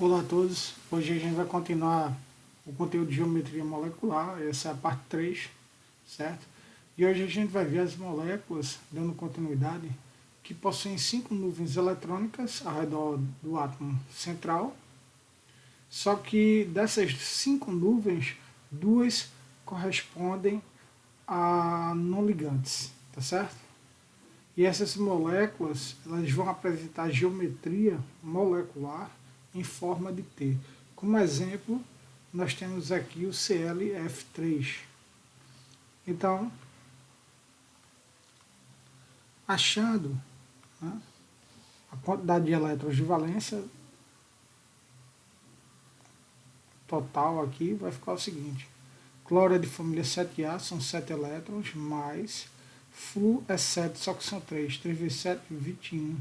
Olá a todos, hoje a gente vai continuar o conteúdo de geometria molecular, essa é a parte 3, certo? E hoje a gente vai ver as moléculas, dando continuidade, que possuem 5 nuvens eletrônicas ao redor do átomo central, só que dessas 5 nuvens, 2 correspondem a não ligantes, tá certo? E essas moléculas, elas vão apresentar geometria molecular em forma de T. Como exemplo, nós temos aqui o ClF3. Então, achando, né, a quantidade de elétrons de valência total aqui, vai ficar o seguinte. Cloro é de família 7A, são 7 elétrons, mais Flu é 7, só que são 3. 3 vezes 7, 21.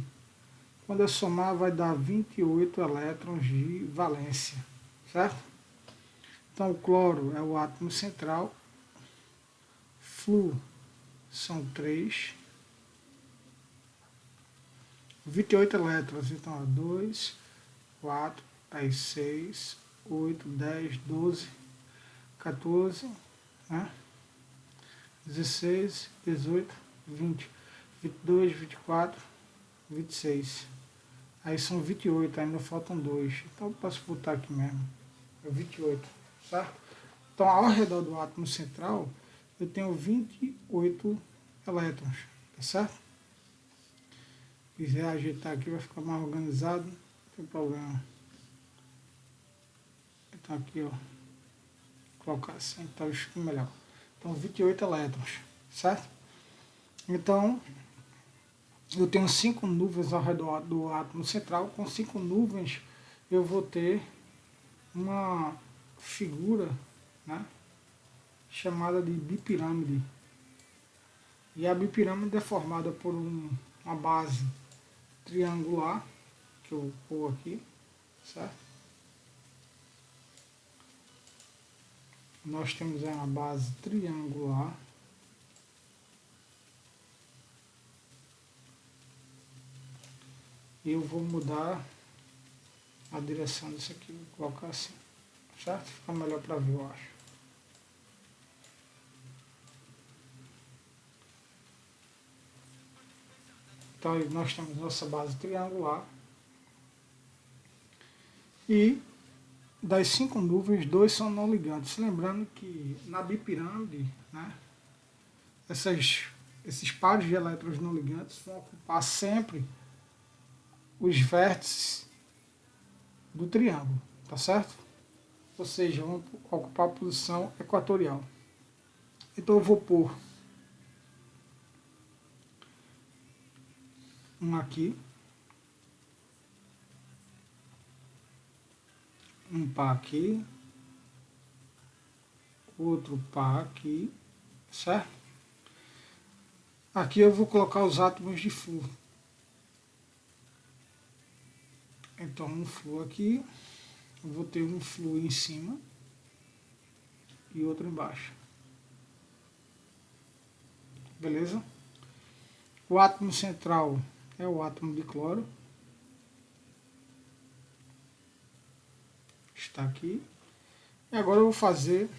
Quando eu somar, vai dar 28 elétrons de valência, certo? Então, o cloro é o átomo central, Flu são 3, 28 elétrons, então, 2, 4, aí 6, 8, 10, 12, 14, né? 16, 18, 20, 22, 24, 26. Aí são 28, ainda faltam 2. Então eu posso botar aqui mesmo. É 28, certo? Então ao redor do átomo central eu tenho 28 elétrons, tá certo? Se quiser ajeitar aqui vai ficar mais organizado, não tem problema. Então aqui, ó, colocar assim, tá ficando melhor. Então 28 elétrons, certo? Então eu tenho 5 nuvens ao redor do átomo central. Com 5 nuvens eu vou ter uma figura, né, chamada de bipirâmide. E a bipirâmide é formada por uma base triangular, que eu vou aqui, certo? Nós temos uma base triangular. E eu vou mudar a direção disso aqui, vou colocar assim, certo? Fica melhor para ver, eu acho. Então nós temos nossa base triangular. E das 5 nuvens, 2 são não ligantes. Lembrando que na bipirâmide, né, esses pares de elétrons não ligantes vão ocupar sempre os vértices do triângulo, tá certo? Ou seja, vão ocupar a posição equatorial. Então eu vou pôr um aqui, um par aqui, outro par aqui, certo? Aqui eu vou colocar os átomos de Flu. Então um Flu aqui, eu vou ter um Flu em cima e outro embaixo. Beleza? O átomo central é o átomo de cloro. Está aqui. E agora eu vou fazer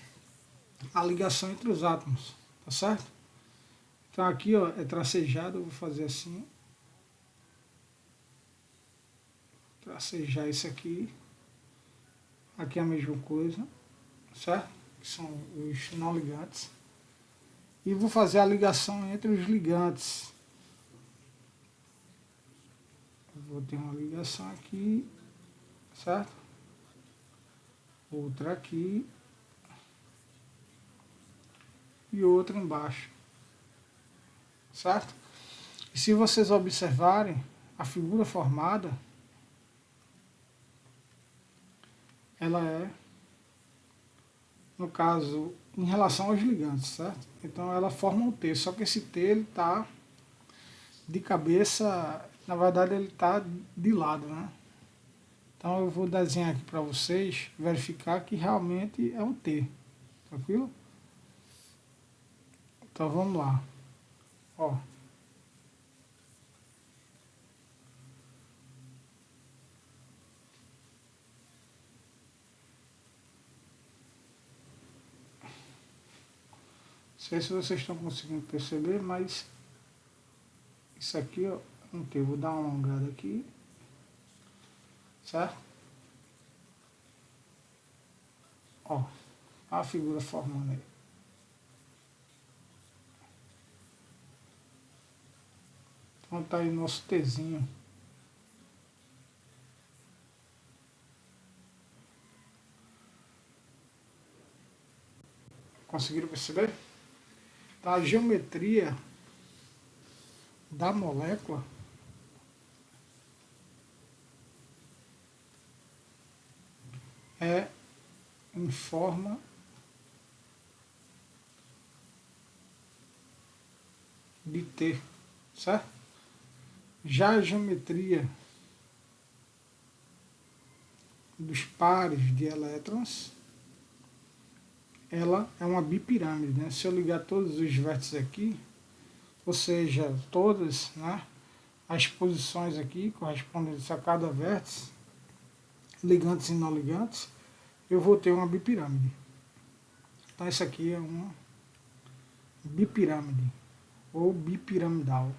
a ligação entre os átomos, tá certo? Então aqui, ó, é tracejado, eu vou fazer assim. Tracejar isso aqui. Aqui é a mesma coisa, certo? Que são os não ligantes. E vou fazer a ligação entre os ligantes. Eu vou ter uma ligação aqui, certo? Outra aqui. E outra embaixo, certo? E se vocês observarem a figura formada, ela é, no caso, em relação aos ligantes, certo? Então ela forma um T, só que esse T ele está de cabeça, na verdade ele está de lado, né? Então eu vou desenhar aqui para vocês verificar que realmente é um T, tranquilo? Então vamos lá, ó. sei se vocês estão conseguindo perceber, mas isso aqui, ó, eu vou dar uma alongada aqui, certo? Ó, a figura formando aí. Então tá aí o nosso Tzinho. Conseguiram perceber? Então, a geometria da molécula é em forma de T, certo? Já a geometria dos pares de elétrons, ela é uma bipirâmide, né? Se eu ligar todos os vértices aqui, ou seja, todas, né, as posições aqui correspondentes a cada vértice, ligantes e não ligantes, eu vou ter uma bipirâmide. Então isso aqui é uma bipirâmide ou bipiramidal.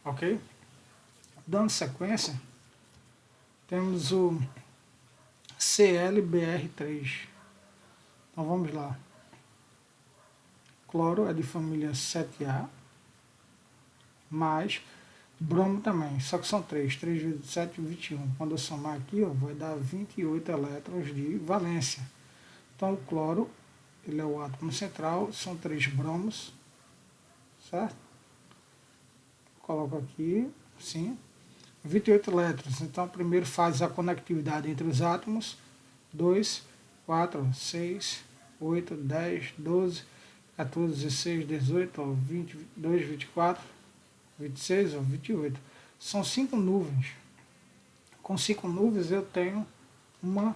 Ok? Dando sequência, temos o ClBr3. Então vamos lá. Cloro é de família 7A, mais bromo também, só que são 3 vezes 7, 21. Quando eu somar aqui, ó, vai dar 28 elétrons de valência. Então o cloro, ele é o átomo central, são 3 bromos, certo? Coloco aqui, sim, 28 elétrons. Então primeiro faz a conectividade entre os átomos, 2, 4, 6, 8, 10, 12, 14, 16, 18, ó, 22, 24, 26, ó, 28. São 5 nuvens. Com 5 nuvens eu tenho uma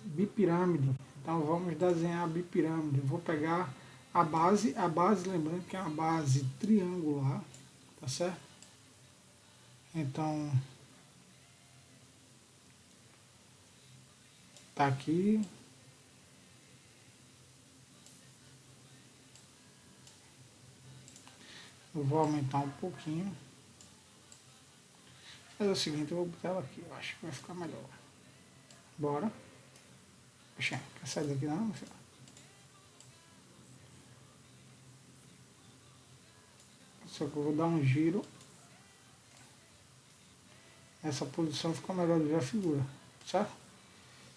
bipirâmide. Então vamos desenhar a bipirâmide. Eu vou pegar a base lembrando que é uma base triangular, tá certo? Então tá aqui. Eu vou aumentar um pouquinho. Fazer o seguinte, eu vou botar ela aqui, eu acho que vai ficar melhor. Bora. Poxa, quer sair daqui não, meu filho? Só que eu vou dar um giro. Essa posição fica melhor de ver a figura, certo?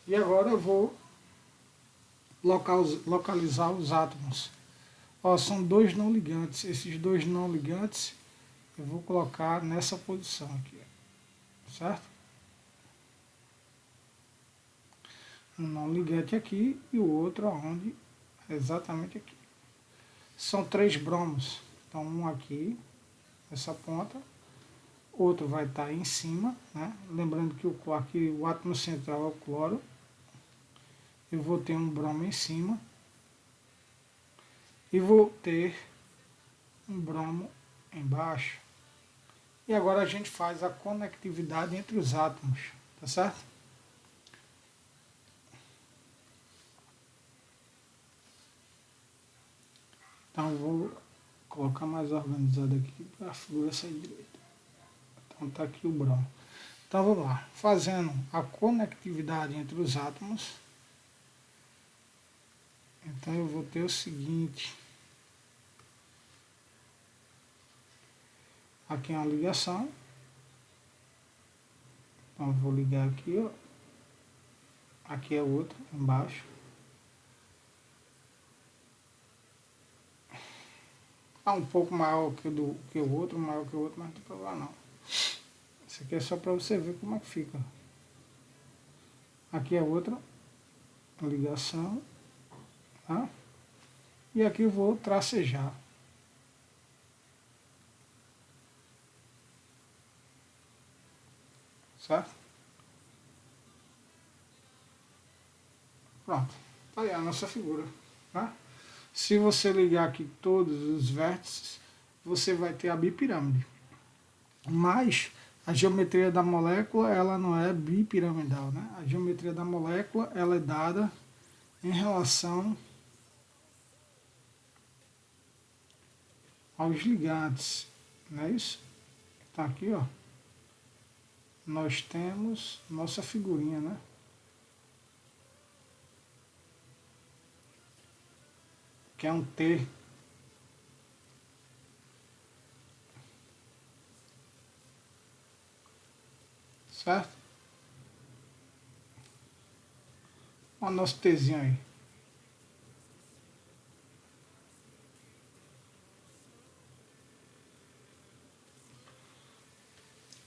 E agora eu vou localizar os átomos. Ó, são 2 não ligantes. Esses 2 não ligantes eu vou colocar nessa posição aqui, certo? Um não ligante aqui e o outro aonde? Exatamente aqui. São 3 bromos. Então um aqui, essa ponta, outro vai estar em cima, né? Lembrando que aqui o átomo central é o cloro. Eu vou ter um bromo em cima e vou ter um bromo embaixo. E agora a gente faz a conectividade entre os átomos, tá certo? Então vou colocar mais organizado aqui para a figura sair direito. Então tá aqui o bromo. Então vamos lá, fazendo a conectividade entre os átomos. Então eu vou ter o seguinte. Aqui é uma ligação. Então eu vou ligar aqui, ó. Aqui é outra, embaixo. Um pouco maior que o outro, maior que o outro, mas não tem problema não. Isso aqui é só para você ver como é que fica. Aqui é outra ligação, tá? E aqui eu vou tracejar. Certo? Pronto. Tá aí a nossa figura, tá? Se você ligar aqui todos os vértices, você vai ter a bipirâmide. Mas a geometria da molécula ela não é bipiramidal, né? A geometria da molécula ela é dada em relação aos ligantes, não é isso? Tá aqui, ó. Nós temos nossa figurinha, né? Que é um T. Certo? Olha o nosso Tzinho aí.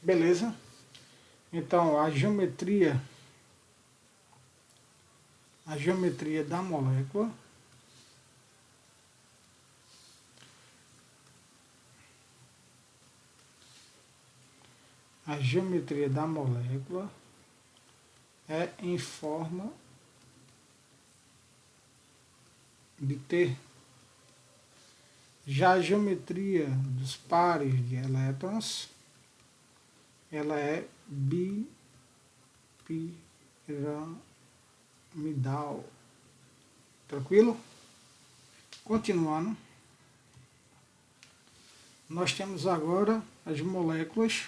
Beleza? Então, a geometria da molécula é em forma de T. Já a geometria dos pares de elétrons ela é bipiramidal. Tranquilo? Continuando, nós temos agora as moléculas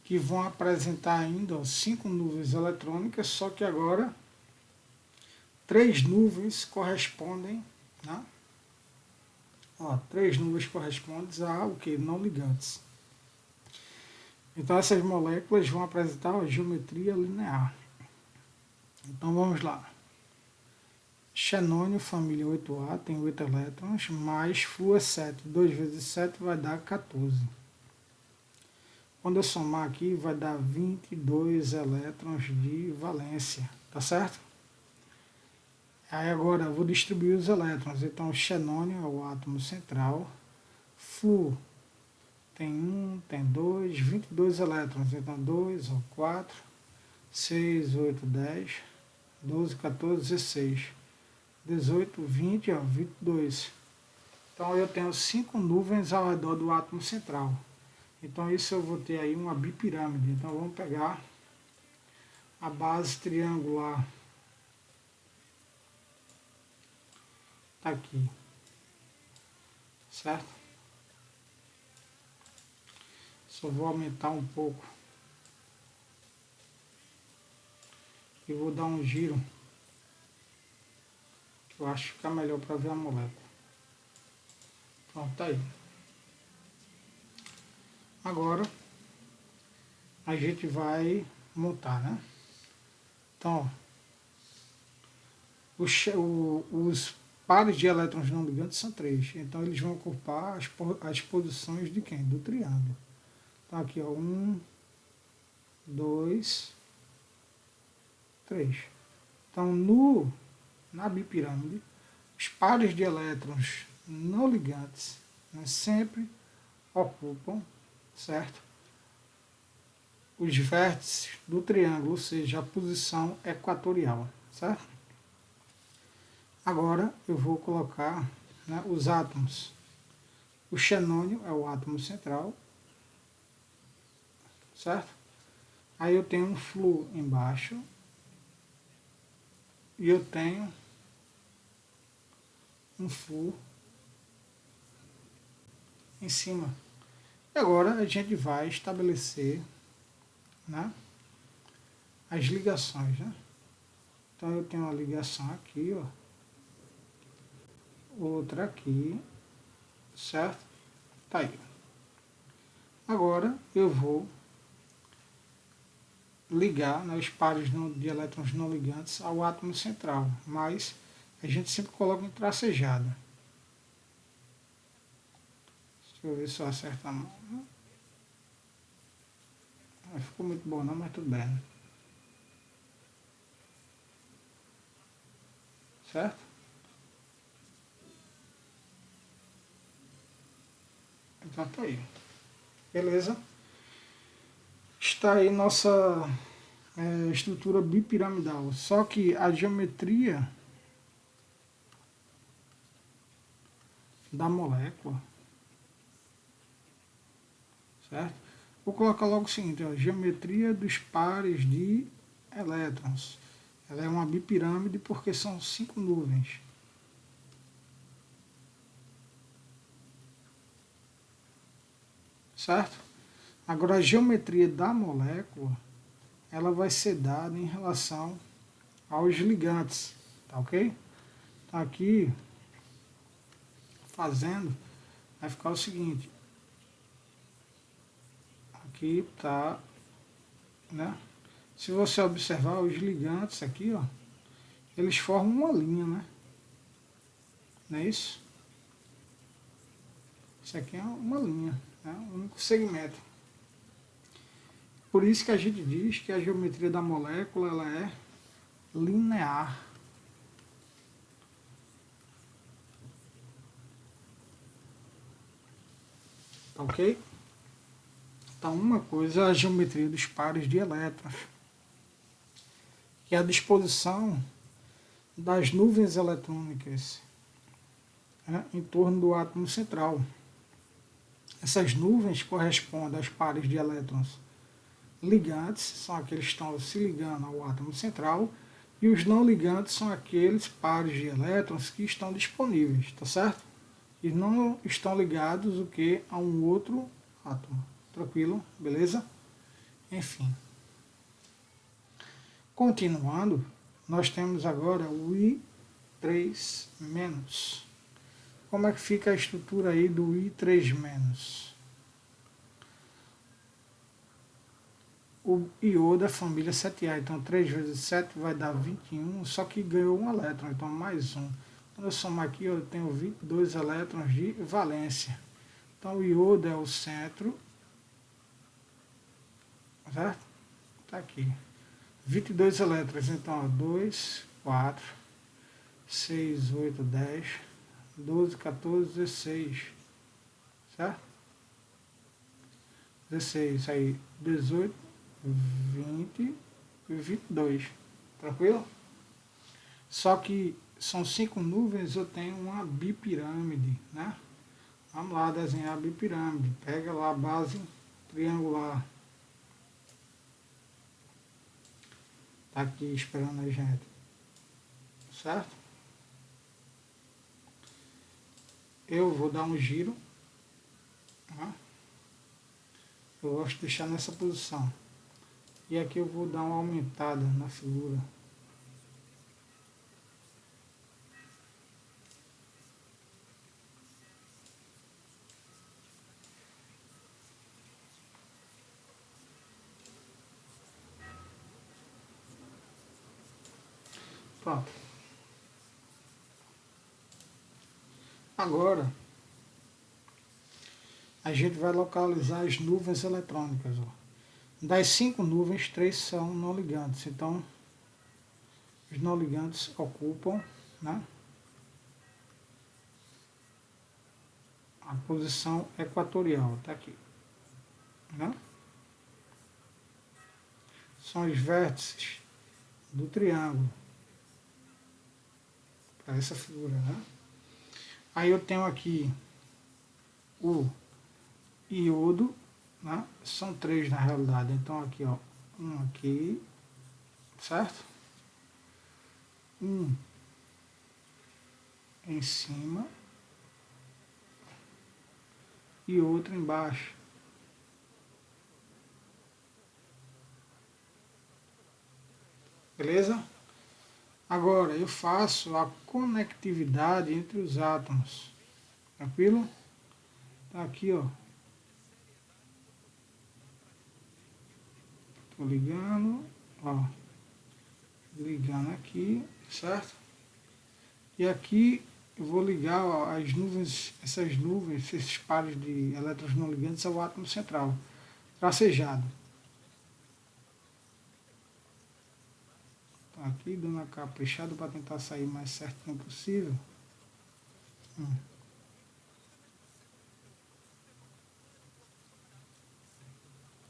que vão apresentar ainda 5 nuvens eletrônicas, só que agora 3 nuvens correspondem, né? Ó, 3 nuvens correspondem a o que? Não ligantes. Então essas moléculas vão apresentar a geometria linear. Então vamos lá. Xenônio, família 8A, tem 8 elétrons, mais Flu é 7. 2 vezes 7 vai dar 14. Quando eu somar aqui, vai dar 22 elétrons de valência, tá certo? Aí agora eu vou distribuir os elétrons. Então o xenônio é o átomo central. Flu tem 1, tem 2, 22 elétrons. Então 2, 4, 6, 8, 10, 12, 14, 16, 18, 20, 22. Então eu tenho 5 nuvens ao redor do átomo central. Então isso eu vou ter aí uma bipirâmide. Então vamos pegar a base triangular. Tá aqui. Certo? Só vou aumentar um pouco. E vou dar um giro. Que eu acho que fica melhor para ver a molécula. Pronto, tá aí. Agora a gente vai montar, né? Então, os pares de elétrons não ligantes são 3. Então eles vão ocupar as posições de quem? Do triângulo. Então aqui, ó, 1, 2, 3. Então na bipirâmide, os pares de elétrons não ligantes, né, sempre ocupam, certo? Os vértices do triângulo, ou seja, a posição equatorial, certo? Agora eu vou colocar, né, os átomos. O xenônio é o átomo central, certo? Aí eu tenho um Flu embaixo e eu tenho um Flu em cima. E agora a gente vai estabelecer, né, as ligações, né? Então eu tenho uma ligação aqui, ó, outra aqui, certo? Tá aí. Agora eu vou ligar, né, os pares de elétrons não ligantes ao átomo central, mas a gente sempre coloca em tracejada. Deixa eu ver se eu acerto a mão. Não ficou muito bom não, mas tudo bem. Né? Certo? Então tá aí. Beleza? Está aí nossa estrutura bipiramidal. Só que a geometria da molécula, certo? Vou colocar logo o seguinte, ó, geometria dos pares de elétrons. Ela é uma bipirâmide porque são 5 nuvens. Certo? Agora a geometria da molécula, ela vai ser dada em relação aos ligantes, tá ok? Então aqui, fazendo, vai ficar o seguinte. Aqui tá, né? Se você observar os ligantes aqui, ó, eles formam uma linha, né? Não é isso? Isso aqui é uma linha, né? Um único segmento. Por isso que a gente diz que a geometria da molécula ela é linear. Tá ok? Então, uma coisa é a geometria dos pares de elétrons, que é a disposição das nuvens eletrônicas, né, em torno do átomo central. Essas nuvens correspondem aos pares de elétrons ligantes, são aqueles que estão se ligando ao átomo central, e os não ligantes são aqueles pares de elétrons que estão disponíveis, tá certo? E não estão ligados o que a um outro átomo. Tranquilo? Beleza? Enfim. Continuando, nós temos agora o I3-. Como é que fica a estrutura aí do I3-? O iodo da família 7A, então 3 vezes 7 vai dar 21, só que ganhou um elétron, então mais um. Quando eu somar aqui, eu tenho 22 elétrons de valência. Então o iodo é o centro, certo? Está aqui. 22 elétrons, então 2, 4, 6, 8, 10, 12, 14, 16, certo? 16, aí 18, 20 e 22, tranquilo? Só que são 5 nuvens, eu tenho uma bipirâmide, né? Vamos lá desenhar a bipirâmide. Pega lá a base triangular. Tá aqui esperando a gente. Certo? Eu vou dar um giro. Tá? Eu gosto de deixar nessa posição. E aqui eu vou dar uma aumentada na figura. Pronto. Agora, a gente vai localizar as nuvens eletrônicas. Ó. Das 5 nuvens, 3 são não ligantes. Então, os não ligantes ocupam, né, a posição equatorial. Está aqui. Né? São os vértices do triângulo. Para essa figura. Né? Aí eu tenho aqui o iodo, né? São 3 na realidade, então aqui ó, um aqui, certo? Um em cima e outro embaixo. Beleza? Agora eu faço a conectividade entre os átomos, tranquilo? Tá aqui ó. Tô ligando, ó, ligando aqui, certo? E aqui eu vou ligar ó, as nuvens, essas nuvens, esses pares de elétrons não ligantes ao átomo central, tracejado. Tá aqui dando a caprichada para tentar sair mais certinho possível.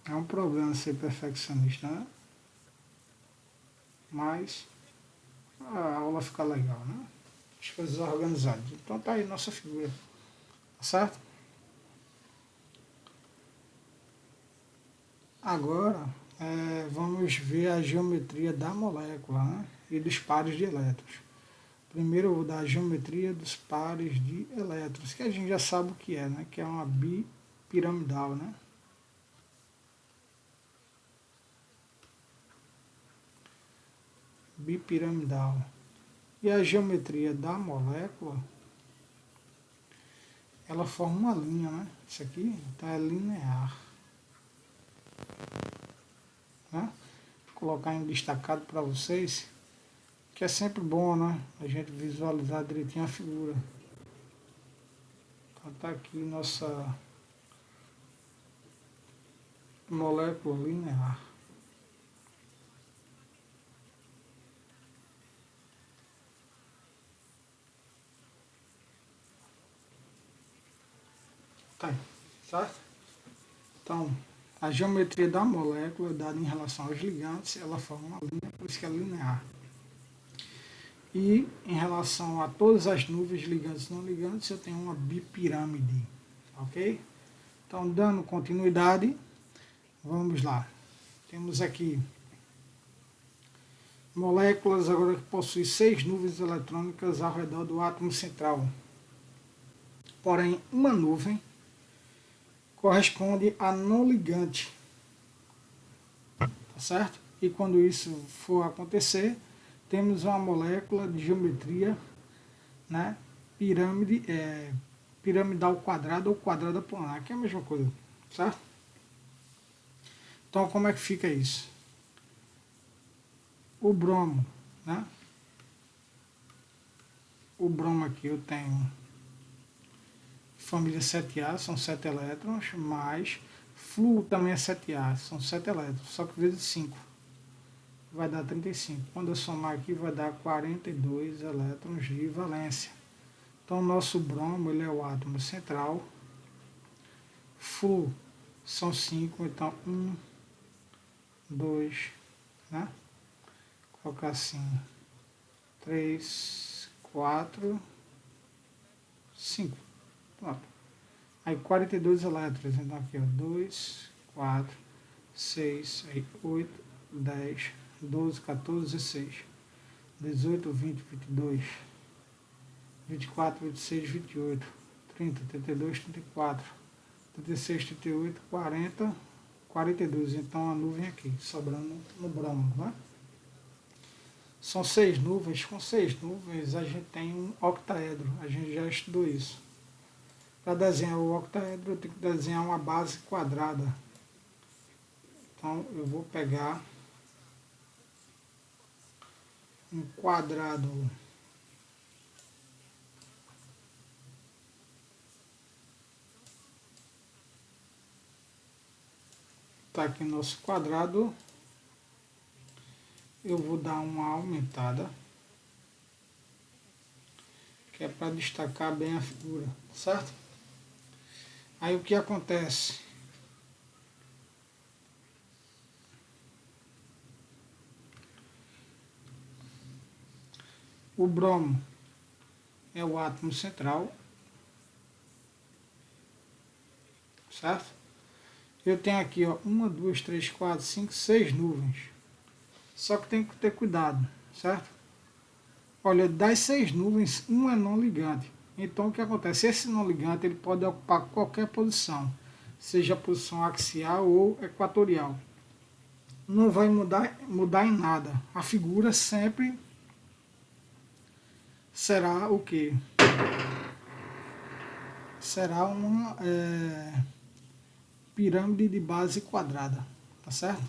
É um problema ser perfeccionista, né? Mas a aula fica legal, né? As coisas organizadas. Então tá aí nossa figura. tá certo? Agora, vamos ver a geometria da molécula, né? E dos pares de elétrons. Primeiro eu vou dar a geometria dos pares de elétrons, que a gente já sabe o que é, né? Que é uma bipiramidal, né? Bipiramidal. E a geometria da molécula, ela forma uma linha, né? Isso aqui então é linear. Né? Vou colocar em destacado para vocês, que é sempre bom, né? A gente visualizar direitinho a figura. Então tá aqui nossa molécula linear. Tá aí, certo? Então, a geometria da molécula dada em relação aos ligantes, ela forma uma linha, por isso que é linear. E em relação a todas as nuvens ligantes e não ligantes, eu tenho uma bipirâmide, ok? Então, dando continuidade, vamos lá. Temos aqui moléculas agora que possuem 6 nuvens eletrônicas ao redor do átomo central. Porém, uma nuvem corresponde a não ligante, tá certo? E quando isso for acontecer, temos uma molécula de geometria, né, piramidal quadrada ou quadrada planar, que é a mesma coisa, certo? Então, como é que fica isso? O bromo, né? O bromo aqui eu tenho família 7A, são 7 elétrons, mais flúor também é 7A, são 7 elétrons, só que vezes 5 vai dar 35. Quando eu somar aqui vai dar 42 elétrons de valência. Então o nosso bromo ele é o átomo central, flúor são 5, então 1, 2, né? Vou colocar assim, 3, 4, 5. Pronto. Aí 42 elétrons, então aqui ó, 2, 4, 6, aí 8, 10, 12, 14, 16, 18, 20, 22, 24, 26, 28, 30, 32, 34, 36, 38, 40, 42. Então a nuvem aqui, sobrando no bromo, né? São 6 nuvens, com 6 nuvens a gente tem um octaedro, a gente já estudou isso. Para desenhar o octaedro eu tenho que desenhar uma base quadrada. Então eu vou pegar um quadrado tá aqui nosso quadrado, eu vou dar uma aumentada, que é para destacar bem a figura, certo? Aí o que acontece? O bromo é o átomo central, certo? Eu tenho aqui, ó, 1, 2, 3, 4, 5, 6 nuvens. Só que tem que ter cuidado, certo? Olha, das 6 nuvens, uma é não ligante. Então o que acontece? Esse não ligante ele pode ocupar qualquer posição, seja a posição axial ou equatorial. Não vai mudar em nada. A figura sempre será o quê? Será uma pirâmide de base quadrada, tá certo?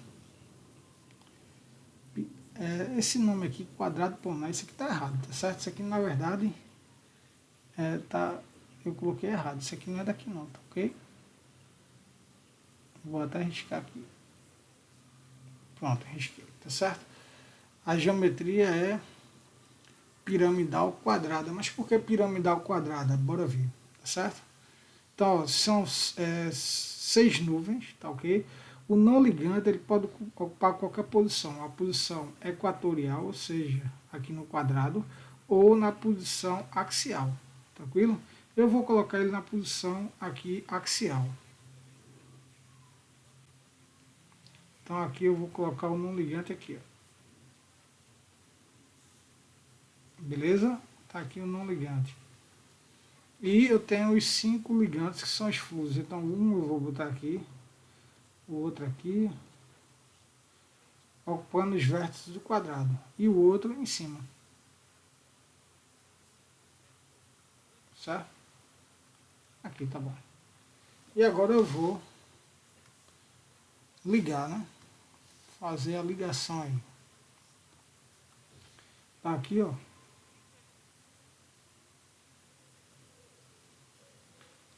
Esse nome aqui, quadrado planar, isso aqui tá errado, tá certo? Isso aqui na verdade eu coloquei errado. Isso aqui não é daqui não, tá ok? Vou até riscar aqui. Pronto, risquei, tá certo? A geometria é piramidal quadrada. Mas por que piramidal quadrada? Bora ver, tá certo? Então, ó, são 6 nuvens, tá ok? O não ligante ele pode ocupar qualquer posição. A posição equatorial, ou seja, aqui no quadrado, ou na posição axial, tranquilo? Eu vou colocar ele na posição aqui axial. Então aqui eu vou colocar o não ligante aqui, ó. Beleza? Tá aqui o não ligante. E eu tenho os 5 ligantes que são os fluxos. Então um eu vou botar aqui, o outro aqui, ocupando os vértices do quadrado, e o outro em cima. Certo? Aqui tá bom. E agora eu vou ligar, né? Fazer a ligação aí. Tá aqui, ó.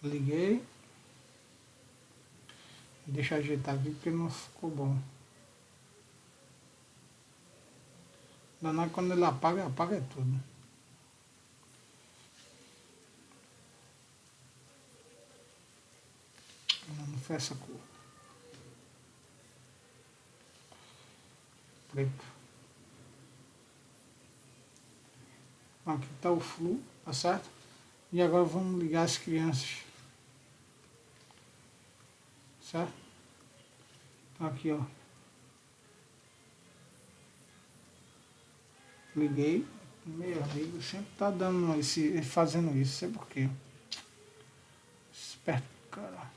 Liguei. Deixa eu ajeitar aqui porque não ficou bom. Danado quando ele apaga, apaga tudo. Não foi essa cor. Preto. Aqui está o flu, tá certo? E agora vamos ligar as crianças. Certo? Então aqui, ó. Liguei. Meu amigo sempre tá dando fazendo isso, sei por quê. Esperto, cara.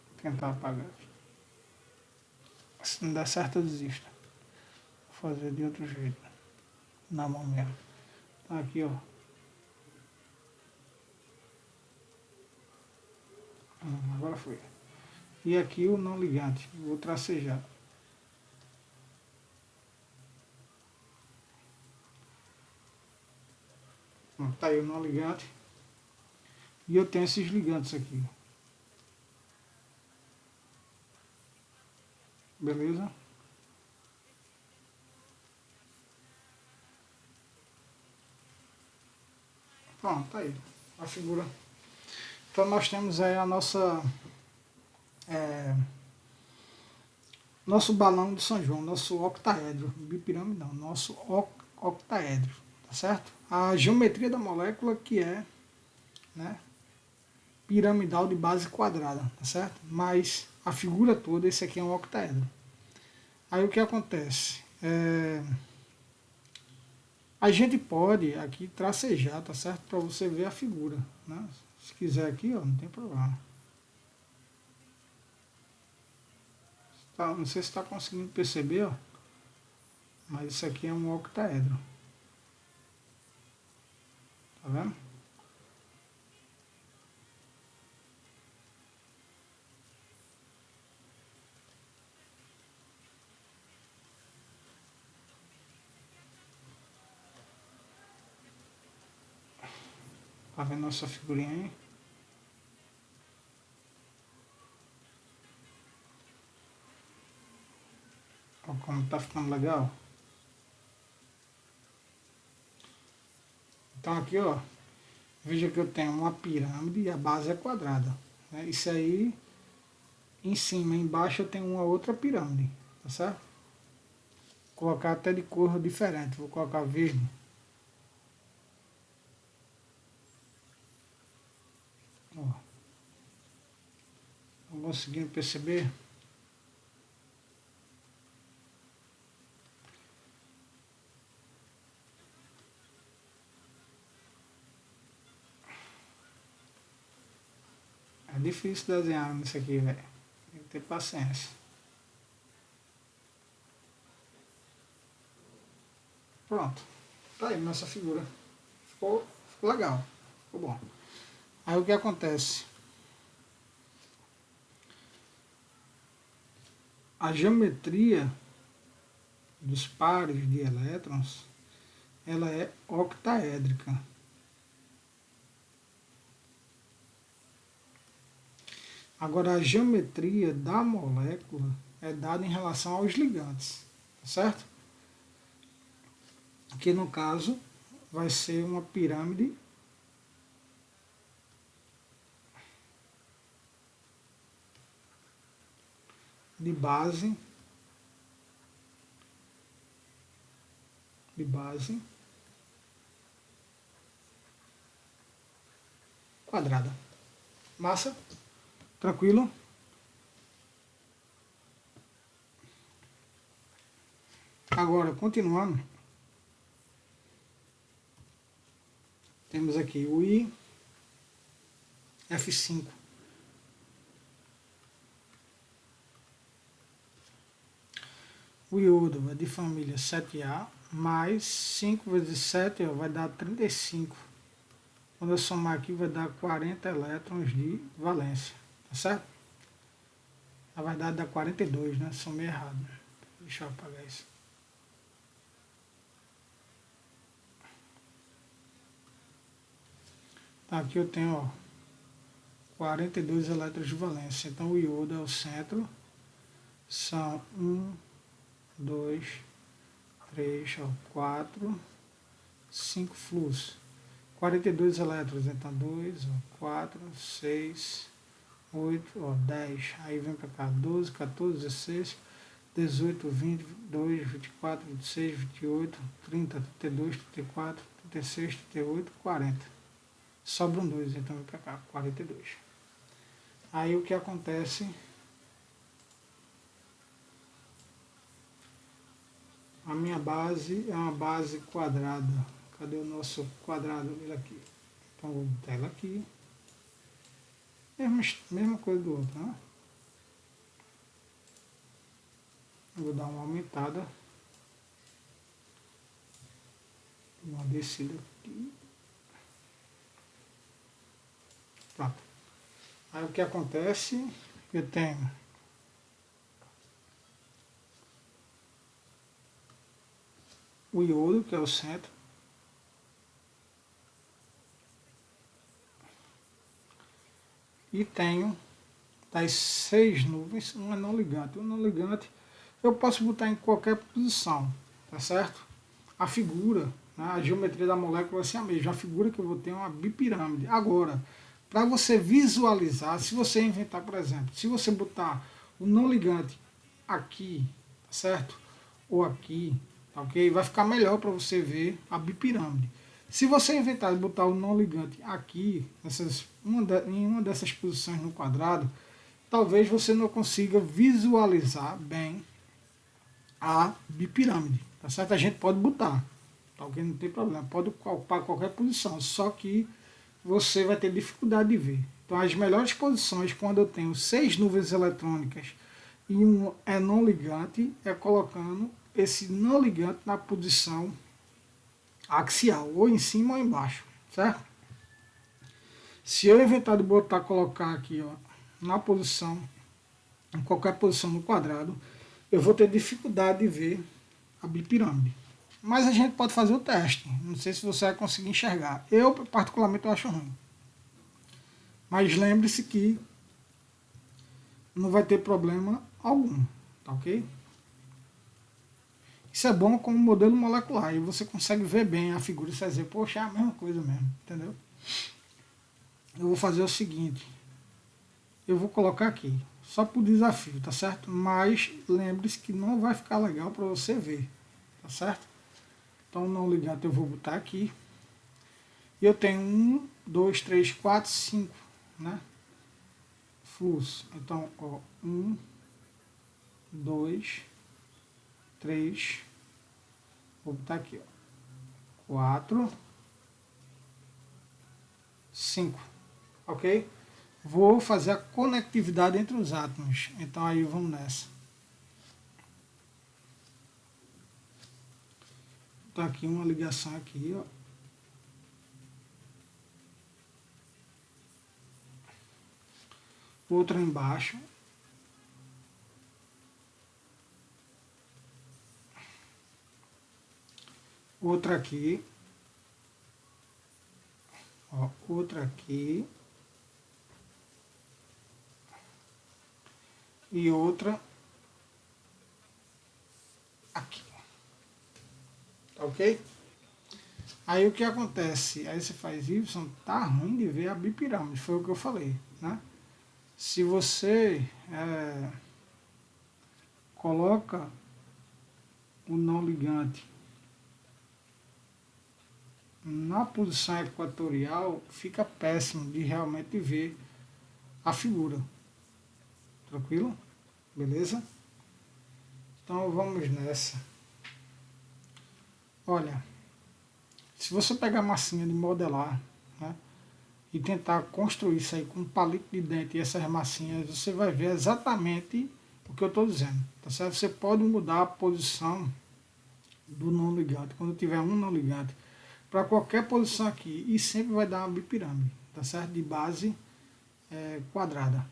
Vou tentar apagar aqui. Se não der certo, eu desisto. Vou fazer de outro jeito. Na mão mesmo. Tá aqui, ó. Agora foi. E aqui o não ligante. Vou tracejar. Tá aí o não ligante. E eu tenho esses ligantes aqui. Beleza? Pronto, tá aí. A figura. Então nós temos aí a nossa... nosso balão de São João, nosso octaedro. Bipirâmide não, nosso octaedro. Tá certo? A geometria da molécula que é, né, piramidal de base quadrada, tá certo? Mas a figura toda, esse aqui é um octaedro. Aí o que acontece? A gente pode aqui tracejar, tá certo? Para você ver a figura, né? Se quiser aqui, ó, não tem problema. Tá, não sei se está conseguindo perceber, ó, mas isso aqui é um octaedro. Tá vendo? Tá vendo nossa figurinha aí? Olha como tá ficando legal. Então aqui, ó, veja que eu tenho uma pirâmide e a base é quadrada, né? Isso aí, em cima e embaixo eu tenho uma outra pirâmide, tá certo? Vou colocar até de cor diferente, vou colocar verde. Ó. Estão conseguindo perceber? É difícil desenhar nisso aqui, velho. Tem que ter paciência. Pronto. Tá aí nossa figura. Ficou legal. Ficou bom. Aí o que acontece? A geometria dos pares de elétrons, ela é octaédrica. Agora, a geometria da molécula é dada em relação aos ligantes, certo? Que no caso vai ser uma pirâmide de base quadrada. Massa? Tranquilo? Agora, continuando, temos aqui o I F5. O iodo é de família 7A, mais 5 vezes 7 vai dar 35. Quando eu somar aqui vai dar 40 elétrons de valência, tá certo? Na verdade dá 42, né? Somei errado. Deixa eu apagar isso. Tá, aqui eu tenho, ó, 42 elétrons de valência. Então o iodo é o centro. São 1, 2, 3, 4, 5 flux. 42 elétrons, então 2, 4, 6, 8, 10. Aí vem para cá, 12, 14, 16, 18, 20, 22, 24, 26, 28, 30, 32, 34, 36, 38, 40. Sobram 2, então vem para cá, 42. Aí o que acontece? A minha base é uma base quadrada. Cadê o nosso quadrado? Ele aqui. Então vou botar ela aqui. Mesma coisa do outro, né? Eu vou dar uma aumentada. Uma descida aqui. Pronto. Aí o que acontece? Eu tenho o iodo, que é o centro. E tenho das 6 nuvens, uma não ligante. Um não ligante eu posso botar em qualquer posição, tá certo? A figura, né, a geometria da molécula vai ser a mesma. A figura que eu vou ter é uma bipirâmide. Agora, para você visualizar, se você inventar, por exemplo, se você botar o não ligante aqui, tá certo? Ou aqui, tá ok? Vai ficar melhor para você ver a bipirâmide. Se você inventar de botar o não ligante aqui, em uma dessas posições no quadrado, talvez você não consiga visualizar bem a bipirâmide, tá certo? A gente pode botar, tá ok? Não tem problema, pode ocupar qualquer posição, só que você vai ter dificuldade de ver. Então, as melhores posições, quando eu tenho 6 nuvens eletrônicas e um é não ligante, é colocando esse não ligante na posição axial, ou em cima ou embaixo, certo? Se eu inventar de colocar aqui, ó, na posição, em qualquer posição no quadrado, eu vou ter dificuldade de ver a bipirâmide. Mas a gente pode fazer o teste. Não sei se você vai conseguir enxergar. Eu, particularmente, acho ruim. Mas lembre-se que não vai ter problema algum, tá ok? Isso é bom como modelo molecular, e você consegue ver bem a figura e você vai dizer, poxa, é a mesma coisa mesmo, entendeu? Eu vou fazer o seguinte, eu vou colocar aqui, só por desafio, tá certo? Mas lembre-se que não vai ficar legal para você ver, tá certo? Então, não ligado, eu vou botar aqui. E eu tenho 1, 2, 3, 4, 5, né? Fluxo. Então, ó, 1, 2, 3, vou botar aqui, ó, 4, 5, ok? Vou fazer a conectividade entre os átomos. Então, aí vamos nessa. Então, aqui uma ligação aqui, ó. Outra embaixo. Outra aqui. Ó, outra aqui. E outra aqui. Tá ok? Aí o que acontece? Aí você faz Y, tá ruim de ver a bipirâmide, foi o que eu falei, né? Se você coloca o não ligante na posição equatorial fica péssimo de realmente ver a figura. Tranquilo? Beleza? Então vamos nessa. Olha, se você pegar a massinha de modelar, né, e tentar construir isso aí com um palito de dente e essas massinhas, você vai ver exatamente o que eu estou dizendo. Tá certo? Você pode mudar a posição do não ligante, quando tiver um não ligante, para qualquer posição aqui, e sempre vai dar uma bipirâmide, tá certo? De base quadrada,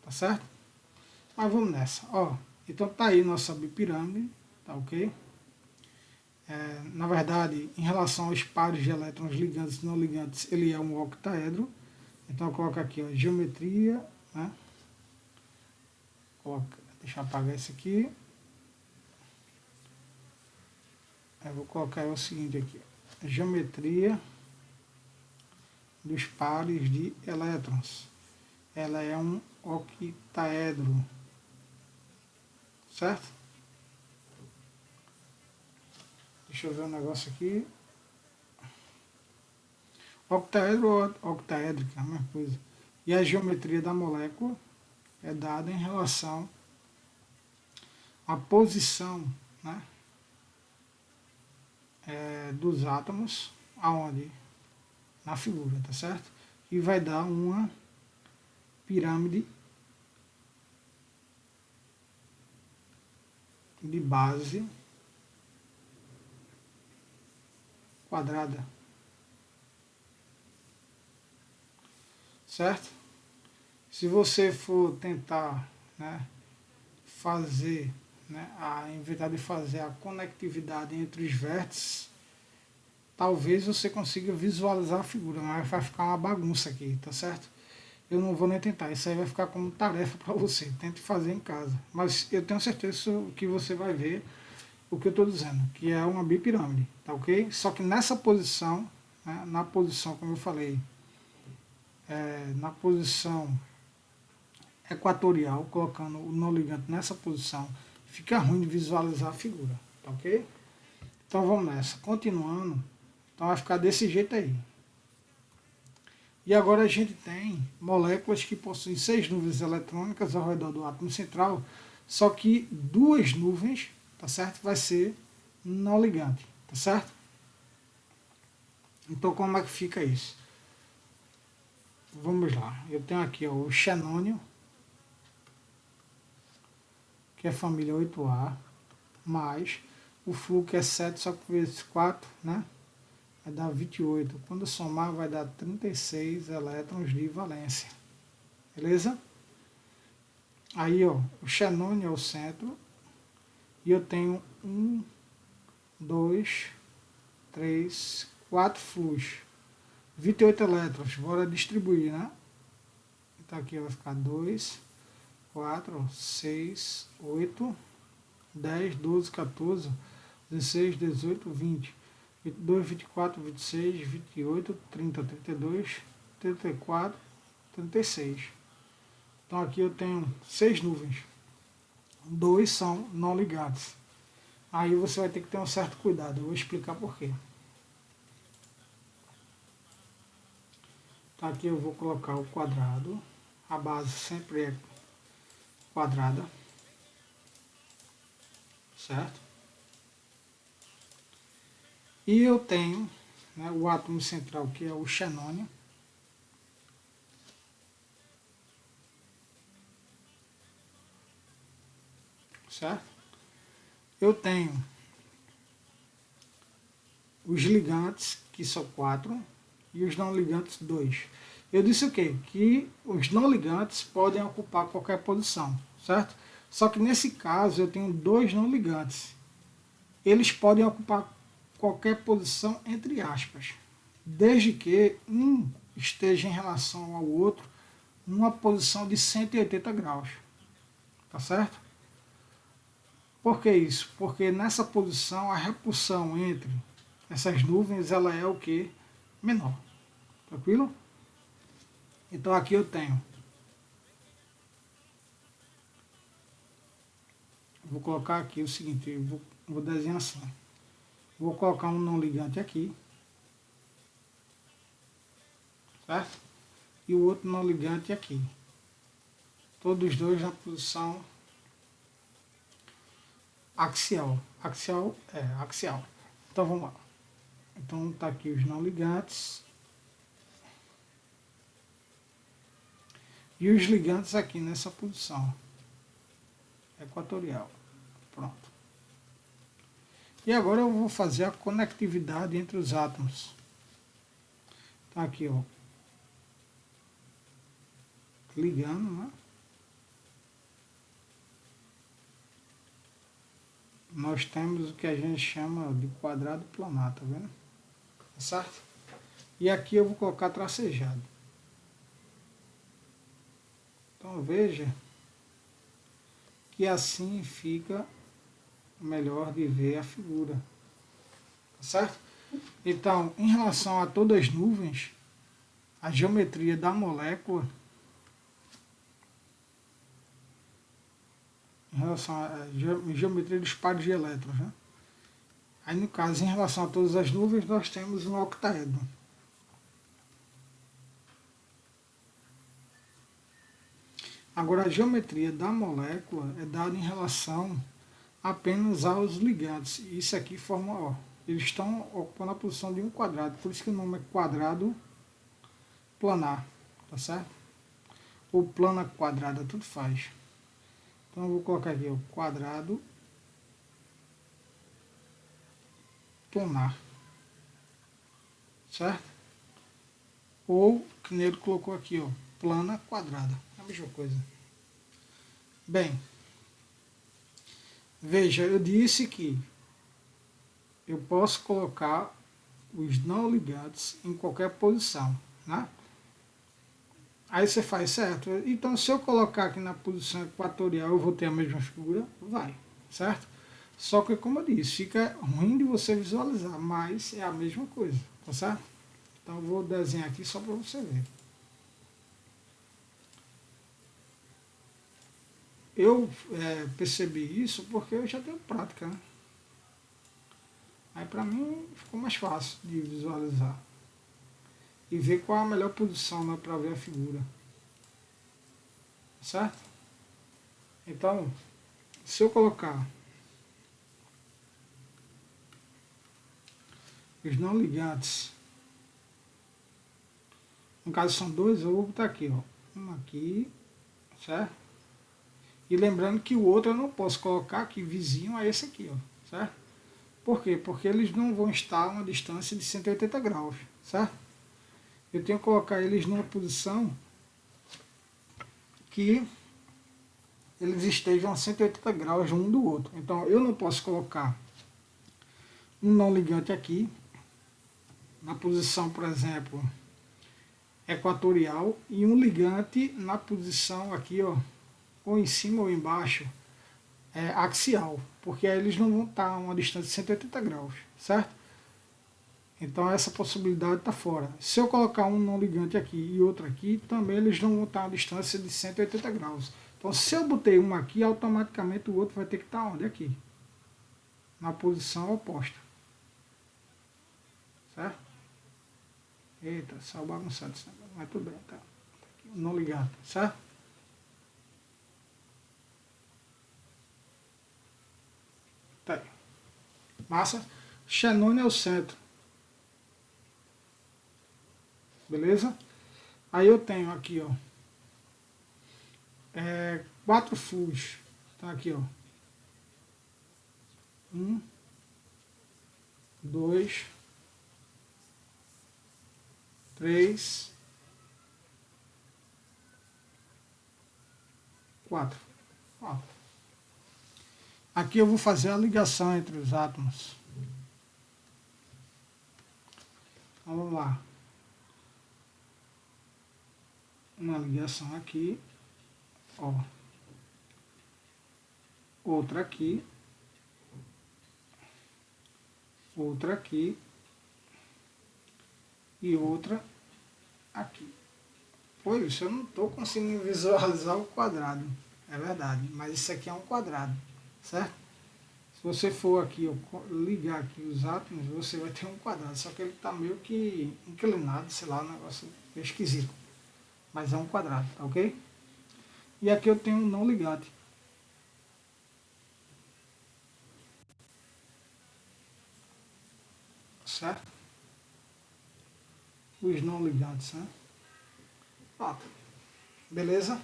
tá certo? Mas vamos nessa, ó. Então tá aí nossa bipirâmide, tá ok? Na verdade, em relação aos pares de elétrons ligantes e não ligantes, ele é um octaedro. Então eu coloco aqui, ó, geometria, né? Deixa eu apagar isso aqui. Eu vou colocar o seguinte aqui, ó, geometria dos pares de elétrons. Ela é um octaedro, certo? Deixa eu ver um negócio aqui. Octaedro ou octaédrica, a mesma coisa. E a geometria da molécula é dada em relação à posição, né, dos átomos, aonde? Na figura, tá certo? E vai dar uma pirâmide de base quadrada, certo? Se você for tentar, né, fazer, né, inventar de fazer a conectividade entre os vértices, talvez você consiga visualizar a figura, mas vai ficar uma bagunça aqui, tá certo? Eu não vou nem tentar, isso aí vai ficar como tarefa para você, tente fazer em casa. Mas eu tenho certeza que você vai ver o que eu estou dizendo, que é uma bipirâmide, tá ok? Só que nessa posição, né, na posição, como eu falei, na posição equatorial, colocando o não ligante nessa posição, fica ruim de visualizar a figura, tá ok? Então vamos nessa, continuando, então vai ficar desse jeito aí. E agora a gente tem moléculas que possuem 6 nuvens eletrônicas ao redor do átomo central, só que 2 nuvens, tá certo? Vai ser não ligante, tá certo? Então como é que fica isso? Vamos lá, eu tenho aqui, ó, o xenônio, que é a família 8A, mais o flúor, que é 7, só que vezes 4, né? Vai dar 28. Quando somar, vai dar 36 elétrons de valência. Beleza? Aí, ó, o xenônio é o centro. E eu tenho 1, 2, 3, 4 flúors. 28 elétrons. Bora distribuir, né? Então aqui vai ficar 2, 4, 6, 8, 10, 12, 14, 16, 18, 20. 22, 24, 26, 28, 30, 32, 34, 36. Então aqui eu tenho 6 nuvens. 2 são não ligados. Aí você vai ter que ter um certo cuidado. Eu vou explicar por quê. Então aqui eu vou colocar o quadrado. A base sempre é quadrada. Certo? E eu tenho, né, o átomo central, que é o xenônio. Certo? Eu tenho os ligantes, que são 4, e os não ligantes, 2. Eu disse o quê? Que os não ligantes podem ocupar qualquer posição, certo? Só que nesse caso eu tenho 2 não ligantes. Eles podem ocupar qualquer posição entre aspas, desde que um esteja em relação ao outro numa posição de 180 graus. Tá certo? Por que isso? Porque nessa posição a repulsão entre essas nuvens ela é o que? Menor. Tranquilo? Então aqui eu tenho. Vou colocar aqui o seguinte, vou desenhar assim. Vou colocar um não ligante aqui. certo? E o outro não ligante aqui. Todos os dois na posição axial. Axial. Então vamos lá. Então tá aqui os não ligantes. E os ligantes aqui nessa posição equatorial. Pronto. E agora eu vou fazer a conectividade entre os átomos. Tá aqui, ó. Ligando, né? Nós temos o que a gente chama de quadrado planar, tá vendo? Tá certo? E aqui eu vou colocar tracejado. Então veja que assim fica melhor de ver a figura. Tá certo? Então, em relação a todas as nuvens, a geometria da molécula, em relação à geometria dos pares de elétrons, né? Aí no caso, em relação a todas as nuvens, nós temos um octaedro. Agora, a geometria da molécula é dada em relação apenas aos ligantes. Isso aqui forma, ó, eles estão ocupando a posição de um quadrado, por isso que o nome é quadrado planar, tá certo? Ou plana quadrada, tudo faz. Então eu vou colocar aqui o quadrado planar, certo? Ou, que ele colocou aqui, ó, plana quadrada, é a mesma coisa. Bem, veja, eu disse que eu posso colocar os não ligantes em qualquer posição, né? Aí você faz, certo? Então, se eu colocar aqui na posição equatorial, eu vou ter a mesma figura? Vai, certo? Só que, como eu disse, fica ruim de você visualizar, mas é a mesma coisa, tá certo? Então, eu vou desenhar aqui só para você ver. Eu percebi isso porque eu já tenho prática, né? Aí, para mim, ficou mais fácil de visualizar e ver qual é a melhor posição, né, para ver a figura. Certo? Então, se eu colocar os não ligantes, no caso são dois, eu vou botar aqui, ó, um aqui, certo? E lembrando que o outro eu não posso colocar aqui vizinho a esse aqui, ó, certo? Por quê? Porque eles não vão estar a uma distância de 180 graus, certo? Eu tenho que colocar eles numa posição que eles estejam a 180 graus um do outro. Então, eu não posso colocar um não ligante aqui, na posição, por exemplo, equatorial, e um ligante na posição aqui, ó, ou em cima ou embaixo, axial, porque aí eles não vão estar a uma distância de 180 graus, certo? Então essa possibilidade está fora. Se eu colocar um não ligante aqui e outro aqui, também eles não vão estar a uma distância de 180 graus. Então se eu botei um aqui, automaticamente o outro vai ter que estar onde? Aqui. Na posição oposta. Certo? Eita, só bagunçado isso agora, mas tudo bem, tá? Não ligado, certo? Tá aí. Massa. Xenônio é o centro. Beleza? Aí eu tenho aqui, ó, 4 fluidos. Tá aqui, ó. 1, 2, 3, 4. Ó. Aqui eu vou fazer a ligação entre os átomos. Então, vamos lá. Uma ligação aqui, ó. Outra aqui. Outra aqui. E outra aqui. Pois eu não estou conseguindo visualizar o quadrado. É verdade, mas isso aqui é um quadrado, certo? Se você for aqui, ó, ligar aqui os átomos, você vai ter um quadrado, só que ele está meio que inclinado, sei lá, o negócio É esquisito. Mas é um quadrado, tá ok? E aqui eu tenho um não ligado. Certo? Os não ligados, né? Pronto. Beleza?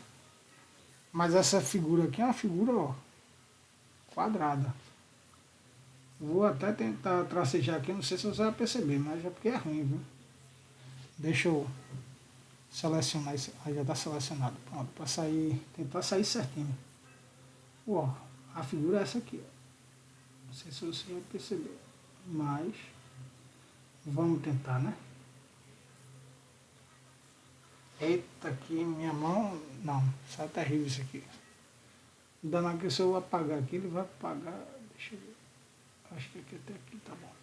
Mas essa figura aqui é uma figura, ó, quadrada. Vou até tentar tracejar aqui, não sei se você vai perceber, mas é porque é ruim, viu? Deixa eu selecionar isso. Aí já está selecionado. Pronto, para sair, tentar sair certinho. Ó, a figura é essa aqui, ó. Não sei se você vai perceber, mas vamos tentar, né? Eita, aqui minha mão, não, isso é terrível isso aqui. Danado que se eu apagar aqui, ele vai apagar, deixa eu ver, acho que aqui até aqui tá bom.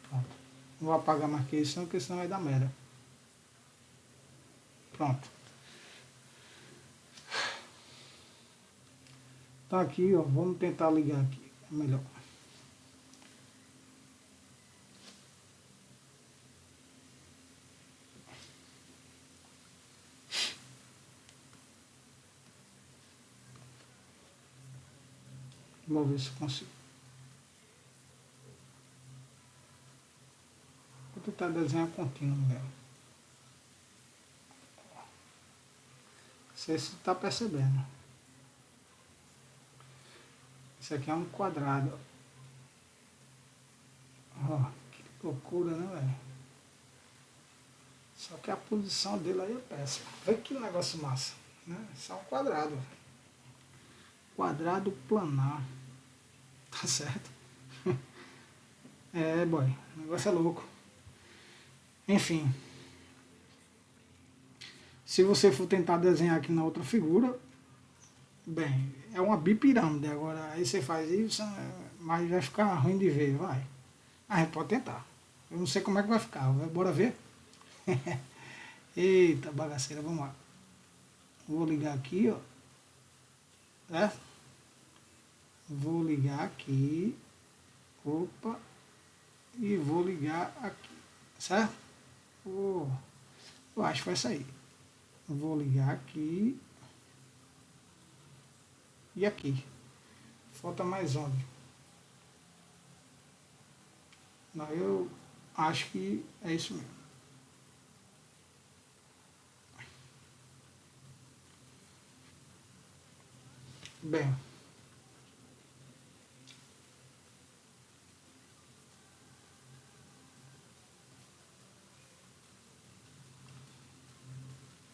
Pronto, não vou apagar mais que isso não, porque senão vai dar merda. Pronto. Tá aqui, ó, vamos tentar ligar aqui, é melhor. Vou ver se eu consigo. Vou tentar desenhar contínuo mesmo. Não sei se você está percebendo. Isso aqui é um quadrado. Ó, que loucura, né, velho? Só que a posição dele aí é péssima. Vê que negócio massa, né? Isso é um quadrado. Quadrado planar. Tá certo? É, boy. O negócio é louco. Enfim. Se você for tentar desenhar aqui na outra figura, bem, é uma bipirâmide. Agora, aí você faz isso, mas vai ficar ruim de ver, vai. A gente pode tentar. Eu não sei como é que vai ficar. Bora ver? Eita, bagaceira, vamos lá. Vou ligar aqui, ó. Certo? Vou ligar aqui. Opa. E vou ligar aqui. Certo? Oh, eu acho que vai sair. Vou ligar aqui. E aqui. Falta mais onde? Não, eu acho que é isso mesmo. Bem.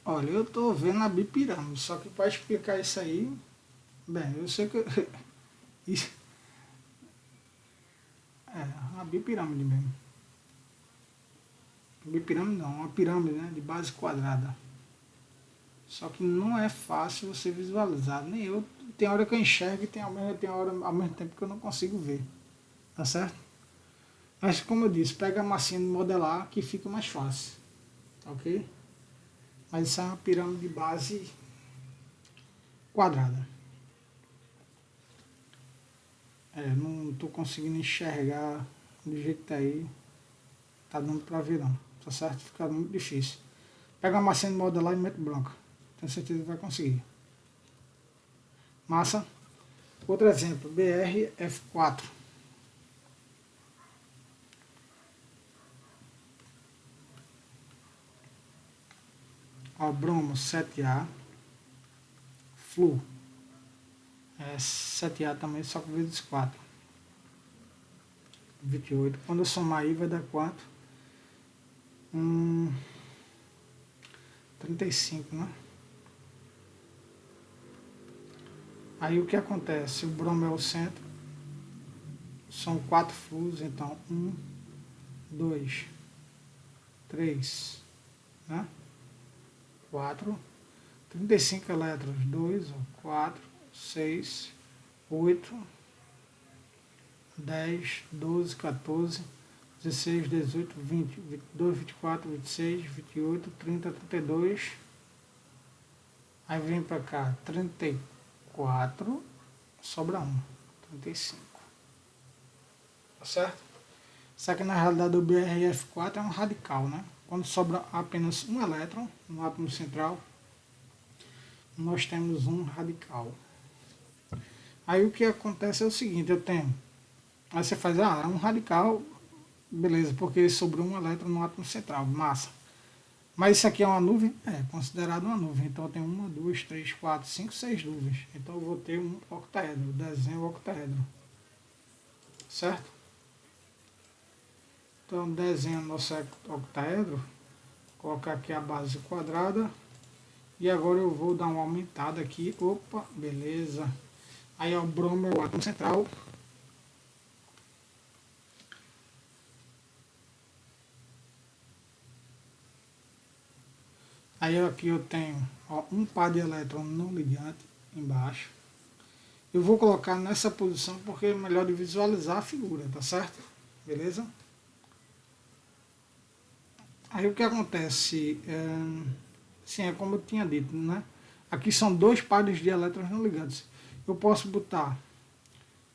Olha, eu estou vendo a bipirâmide, só que para explicar isso aí, bem, eu sei que isso é uma bipirâmide mesmo. Bipirâmide não, uma pirâmide, né, de base quadrada. Só que não é fácil você visualizar, nem eu. Tem hora que eu enxergo e tem hora ao mesmo tempo que eu não consigo ver, tá certo? Mas como eu disse, pega a massinha de modelar que fica mais fácil, tá ok? Mas isso é uma pirâmide de base quadrada. Não estou conseguindo enxergar do jeito que tá aí. Tá dando pra ver não. Tá certo? Fica muito difícil. Pega uma massinha de modelar e mete branca. Tenho certeza que vai conseguir. Massa. Outro exemplo. BRF4. Ó, bromo 7A. Flu. 7A também, só que vezes 4. 28. Quando eu somar aí vai dar quanto? 35, né? Aí o que acontece? O bromo é o centro. São 4 flus, então 1, 2, 3, né? 4. 35 elétrons, 2, 4, 6, 8, 10, 12, 14, 16, 18, 20, 22, 24, 26, 28, 30, 32. Aí vem pra cá, 34, sobra 1, 35. Tá certo? Só que na realidade o BRF4 é um radical, né? Quando sobra apenas um elétron no átomo central, nós temos um radical. Aí o que acontece é o seguinte, eu tenho... Aí você faz, é um radical, beleza, porque sobrou um elétron no átomo central, massa. Mas isso aqui é uma nuvem? É considerado uma nuvem. Então eu tenho 1, 2, 3, 4, 5, 6 nuvens. Então eu vou ter um octaedro, desenho octaedro. Certo? Então desenho nosso octaedro. Colocar aqui a base quadrada. E agora eu vou dar uma aumentada aqui. Opa, beleza. Aí o bromo é o átomo central. Aí aqui eu tenho um par de elétrons não ligante embaixo. Eu vou colocar nessa posição porque é melhor de visualizar a figura, tá certo? Beleza? Aí o que acontece? Sim, é como eu tinha dito, né? Aqui são dois pares de elétrons não ligantes. Eu posso botar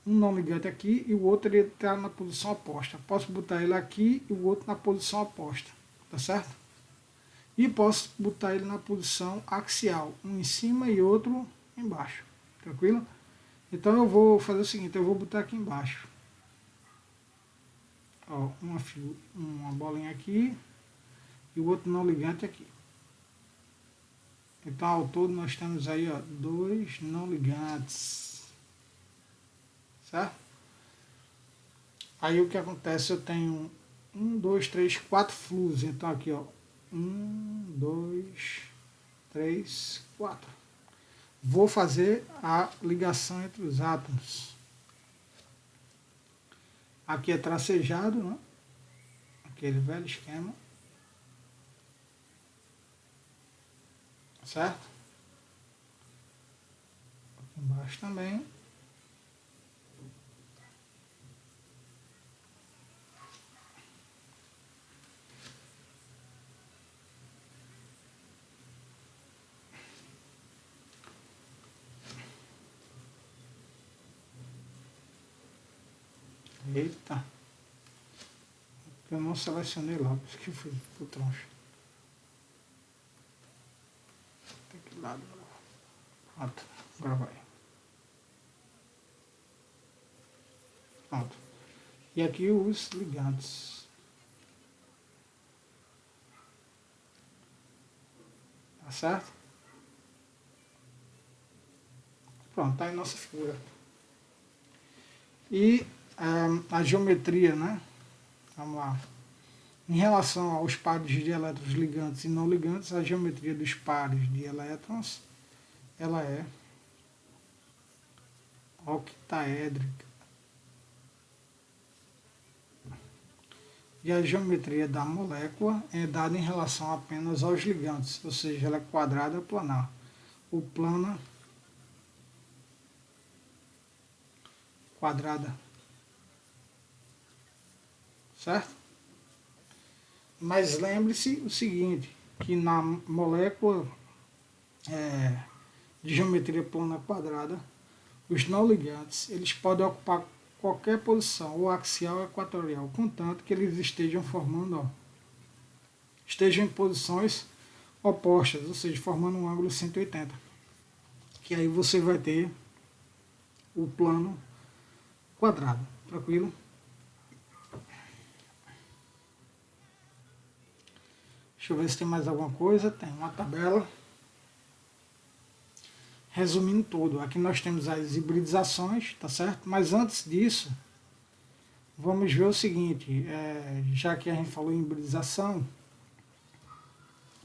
um não ligante aqui e o outro ele está na posição oposta. Posso botar ele aqui e o outro na posição oposta, tá certo? E posso botar ele na posição axial, um em cima e outro embaixo, tranquilo? Então eu vou fazer o seguinte, eu vou botar aqui embaixo, ó, uma bolinha aqui e o outro não ligante aqui. Então ao todo nós temos aí, ó, dois não ligantes, certo? Aí o que acontece, eu tenho 1, 2, 3, 4 flus, então aqui, ó, 1, 2, 3, 4. Vou fazer a ligação entre os átomos. Aqui é tracejado, né? Aquele velho esquema. Certo? Aqui embaixo também. Eita. Eu não selecionei lá, por isso que fui pro troncho. Tem que lado. Pronto, agora vai. Pronto. E aqui os ligantes. Tá certo? Pronto, tá aí nossa figura. E a geometria, né? Vamos lá. Em relação aos pares de elétrons ligantes e não ligantes, a geometria dos pares de elétrons, ela é octaédrica. E a geometria da molécula é dada em relação apenas aos ligantes, ou seja, ela é quadrada planar. O plana quadrada. Certo? Mas lembre-se o seguinte, que na molécula de geometria plana quadrada, os não ligantes eles podem ocupar qualquer posição, ou axial ou equatorial, contanto que eles estejam formando, ó, estejam em posições opostas, ou seja, formando um ângulo 180. Que aí você vai ter o plano quadrado, tranquilo? Deixa eu ver se tem mais alguma coisa. Tem uma tabela. Resumindo tudo, aqui nós temos as hibridizações, tá certo? Mas antes disso, vamos ver o seguinte, já que a gente falou em hibridização,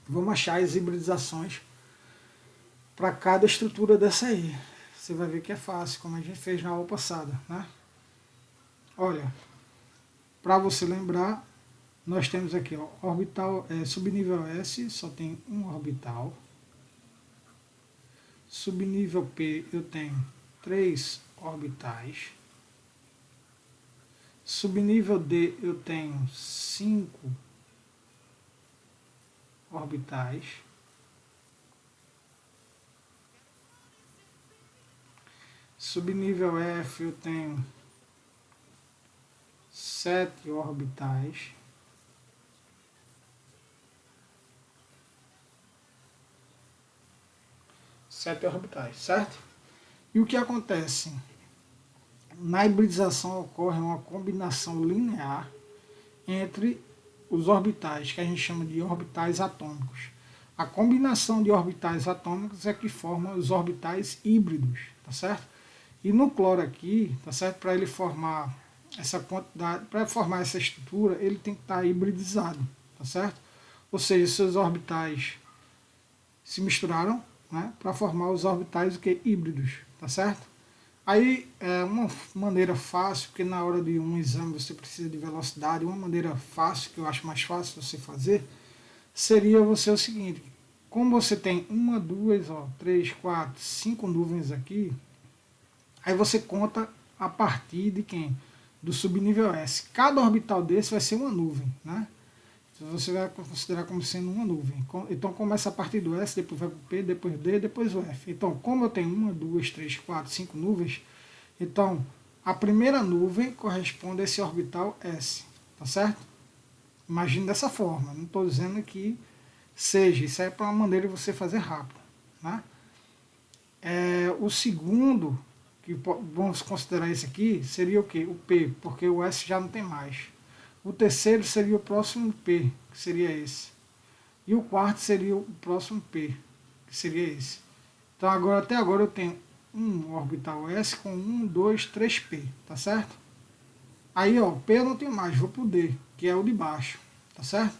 vamos achar as hibridizações para cada estrutura dessa aí. Você vai ver que é fácil, como a gente fez na aula passada, né? Olha, para você lembrar, nós temos aqui, ó, orbital, subnível S, só tem um orbital. Subnível P eu tenho 3 orbitais. Subnível D eu tenho 5 orbitais. Subnível F eu tenho 7 orbitais. Sete orbitais, certo? E o que acontece? Na hibridização ocorre uma combinação linear entre os orbitais, que a gente chama de orbitais atômicos. A combinação de orbitais atômicos é que forma os orbitais híbridos, tá certo? E no cloro aqui, tá certo? Para ele formar essa quantidade, para formar essa estrutura, ele tem que estar hibridizado, tá certo? Ou seja, seus orbitais se misturaram, né, para formar os orbitais que híbridos, tá certo? Aí é uma maneira fácil, porque na hora de um exame você precisa de velocidade, uma maneira fácil, que eu acho mais fácil você fazer, seria você o seguinte: como você tem uma, duas, ó, três, quatro, cinco nuvens aqui, aí você conta a partir de quem? Do subnível S. Cada orbital desse vai ser uma nuvem, né? Você vai considerar como sendo uma nuvem. Então começa a partir do S, depois vai para o P, depois D, depois o F. Então, como eu tenho uma, duas, três, quatro, cinco nuvens, então a primeira nuvem corresponde a esse orbital S, tá certo? Imagine dessa forma. Não estou dizendo que seja, isso é para uma maneira de você fazer rápido, né? O segundo, que vamos considerar esse aqui, seria o quê? O P, porque o S já não tem mais. O terceiro seria o próximo P, que seria esse. E o quarto seria o próximo P, que seria esse. Então agora, até agora eu tenho um orbital S com 1, 2, 3P, tá certo? Aí, ó, P eu não tenho mais, vou pro D, que é o de baixo, tá certo?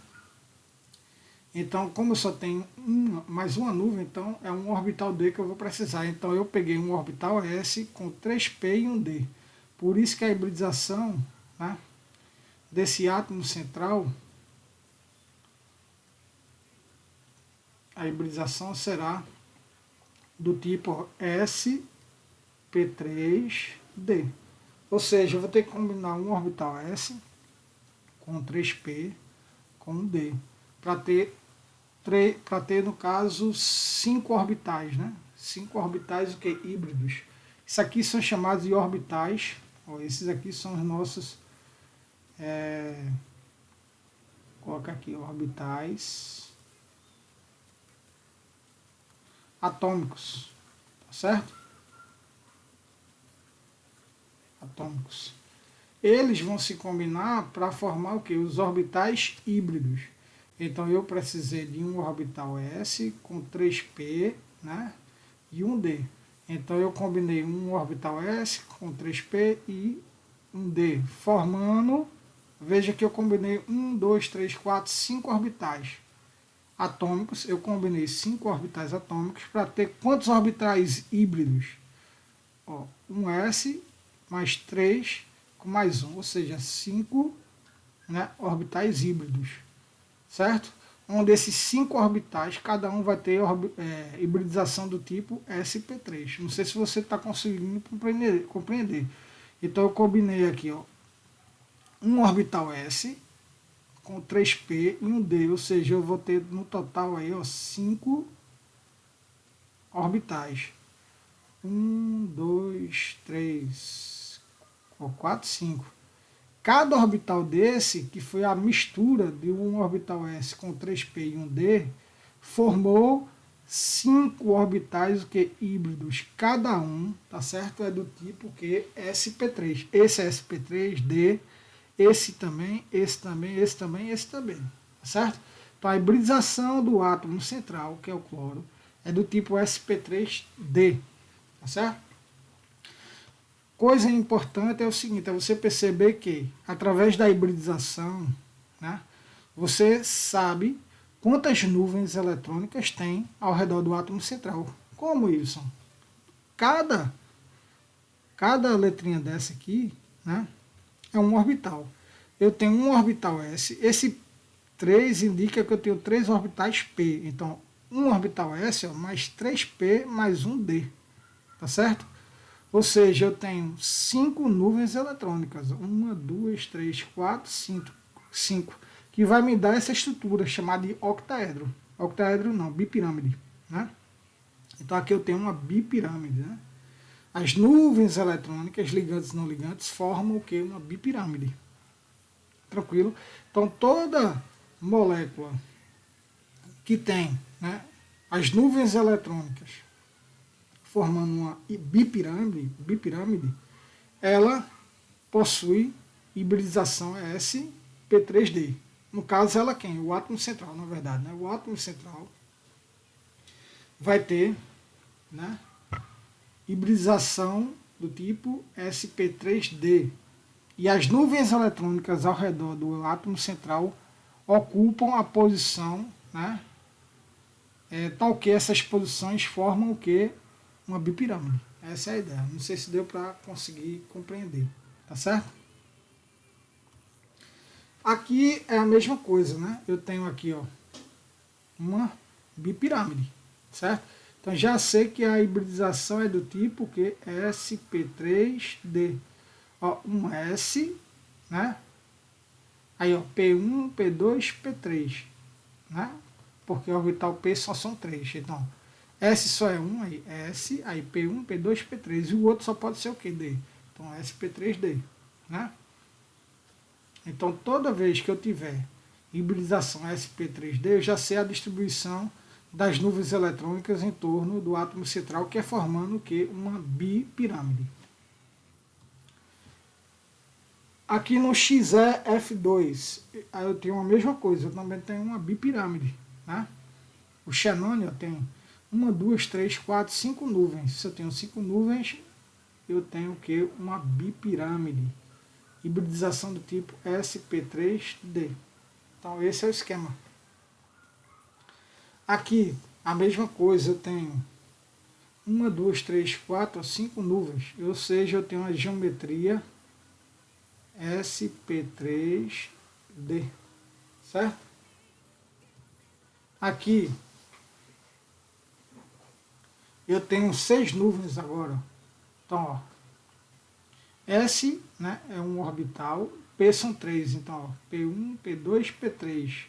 Então, como eu só tenho mais uma nuvem, então é um orbital D que eu vou precisar. Então eu peguei um orbital S com 3P e um D. Por isso que a hibridização, né, desse átomo central, a hibridização será do tipo sp3d. Ou seja, eu vou ter que combinar um orbital S com 3p com um d, para ter, no caso, 5 orbitais, né? 5 orbitais o que? Híbridos. Isso aqui são chamados de orbitais. Ó, esses aqui são os nossos... coloca aqui, orbitais atômicos, tá certo? Atômicos. Eles vão se combinar para formar o que? Os orbitais híbridos. Então eu precisei de um orbital S com 3p, né, e um D. Então eu combinei um orbital S com 3p e um D, formando, veja que eu combinei 1, 2, 3, 4, 5 orbitais atômicos. Eu combinei 5 orbitais atômicos para ter quantos orbitais híbridos? Ó, um S mais 3 com mais 1, ou seja, 5, né, orbitais híbridos, certo? Onde esses 5 orbitais, cada um vai ter hibridização do tipo sp3. Não sei se você está conseguindo compreender. Então eu combinei aqui, ó, um orbital S com 3p e um D, ou seja, eu vou ter no total aí, ó, 5 orbitais. 1, 2, 3, 4, 5. Cada orbital desse, que foi a mistura de um orbital S com 3p e um D, formou 5 orbitais que híbridos. Cada um, tá certo? É do tipo que sp3. Esse é sp3D, esse também, esse também, esse também, esse também, tá certo? Então a hibridização do átomo central, que é o cloro, é do tipo sp3D, tá certo? Coisa importante é o seguinte, é você perceber que, através da hibridização, né, você sabe quantas nuvens eletrônicas tem ao redor do átomo central. Como isso? Cada letrinha dessa aqui, né, é um orbital. Eu tenho um orbital S, esse 3 indica que eu tenho 3 orbitais P. Então, um orbital S, ó, mais 3P mais um D, tá certo? Ou seja, eu tenho 5 nuvens eletrônicas. 1, 2, 3, 4, 5. Que vai me dar essa estrutura chamada de octaedro. Octaedro não, bipirâmide. Né? Então aqui eu tenho uma bipirâmide. Né? As nuvens eletrônicas, ligantes e não ligantes, formam o que? Uma bipirâmide. Tranquilo? Então, toda molécula que tem, né, as nuvens eletrônicas formando uma bipirâmide, ela possui hibridização sp3d. No caso, ela quem? O átomo central, na verdade. Né? O átomo central vai ter, né, hibridização do tipo sp3d. E as nuvens eletrônicas ao redor do átomo central ocupam a posição, né, tal que essas posições formam o que? Uma bipirâmide. Essa é a ideia. Não sei se deu para conseguir compreender. Tá certo? Aqui é a mesma coisa, né? Eu tenho aqui, ó, uma bipirâmide, certo? Então já sei que a hibridização é do tipo que sp3d. Ó, um S, né? Aí, ó, P1, P2, P3, né? Porque o orbital P só são 3. Então, S só é 1, aí S, aí P1, P2, P3. E o outro só pode ser o que? D. Então, sp3d, né? Então, toda vez que eu tiver hibridização sp3d, eu já sei a distribuição das nuvens eletrônicas em torno do átomo central, que é formando o que? Uma bipirâmide. Aqui no XeF2, aí eu tenho a mesma coisa, eu também tenho uma bipirâmide. Né? O xenônio tem 1, 2, 3, 4, 5 nuvens. Se eu tenho 5 nuvens, eu tenho o que? Uma bipirâmide. Hibridização do tipo sp3d. Então esse é o esquema. Aqui, a mesma coisa, eu tenho 1, 2, 3, 4, 5 nuvens. Ou seja, eu tenho uma geometria sp3d, certo? Aqui eu tenho 6 nuvens agora. Então, ó, S, né, é um orbital, P são 3, então ó, P1, P2, P3.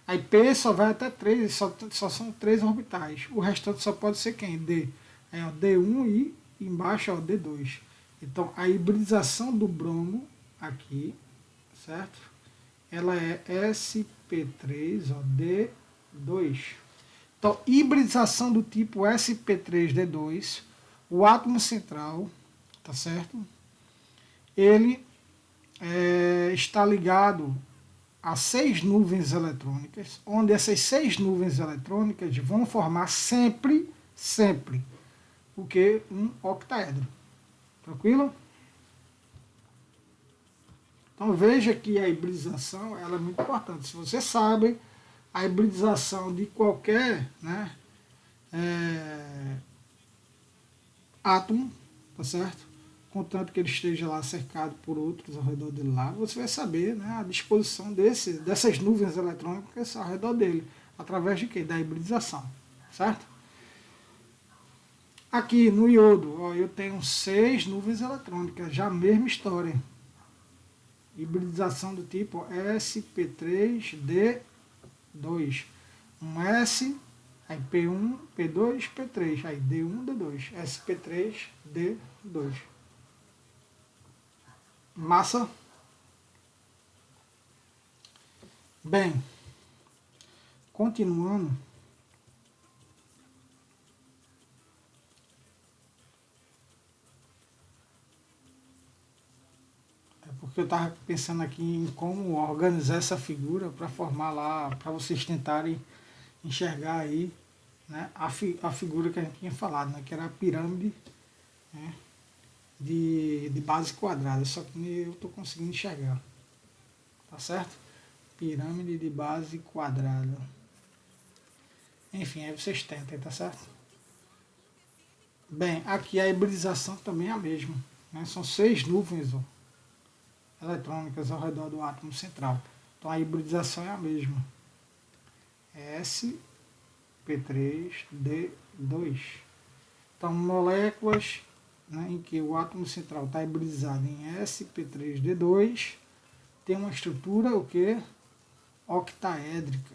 Aí P só vai até 3, só são 3 orbitais. O restante só pode ser quem? D. Aí, ó, D1 e embaixo ó, D2. Então a hibridização do bromo aqui, certo? Ela é sp3, ó, D2. Então, hibridização do tipo sp3d2, o átomo central, tá certo? Ele está ligado a 6 nuvens eletrônicas, onde essas 6 nuvens eletrônicas vão formar sempre o que? Um octaedro. Tranquilo? Então veja que a hibridização ela é muito importante. Se você sabe a hibridização de qualquer, né, átomo, tá certo? Contanto que ele esteja lá cercado por outros ao redor dele lá, você vai saber, né, a disposição dessas nuvens eletrônicas ao redor dele, através de quê? Da hibridização, certo? Aqui no iodo, ó, eu tenho 6 nuvens eletrônicas, já a mesma história. Hibridização do tipo sp3d2. Um S, aí P1, P2, P3, aí D1, D2, sp3, D2. Massa? Bem, continuando, porque eu estava pensando aqui em como organizar essa figura para formar lá, para vocês tentarem enxergar aí, né, a figura que a gente tinha falado, né, que era a pirâmide, né, de base quadrada, só que eu estou conseguindo enxergar, tá certo? Pirâmide de base quadrada. Enfim, aí vocês tentem, tá certo? Bem, aqui a hibridização também é a mesma, né? São 6 nuvens ó, eletrônicas ao redor do átomo central. Então a hibridização é a mesma. sp3d2. Então moléculas, né, em que o átomo central está hibridizado em sp3d2 tem uma estrutura o que? Octaédrica.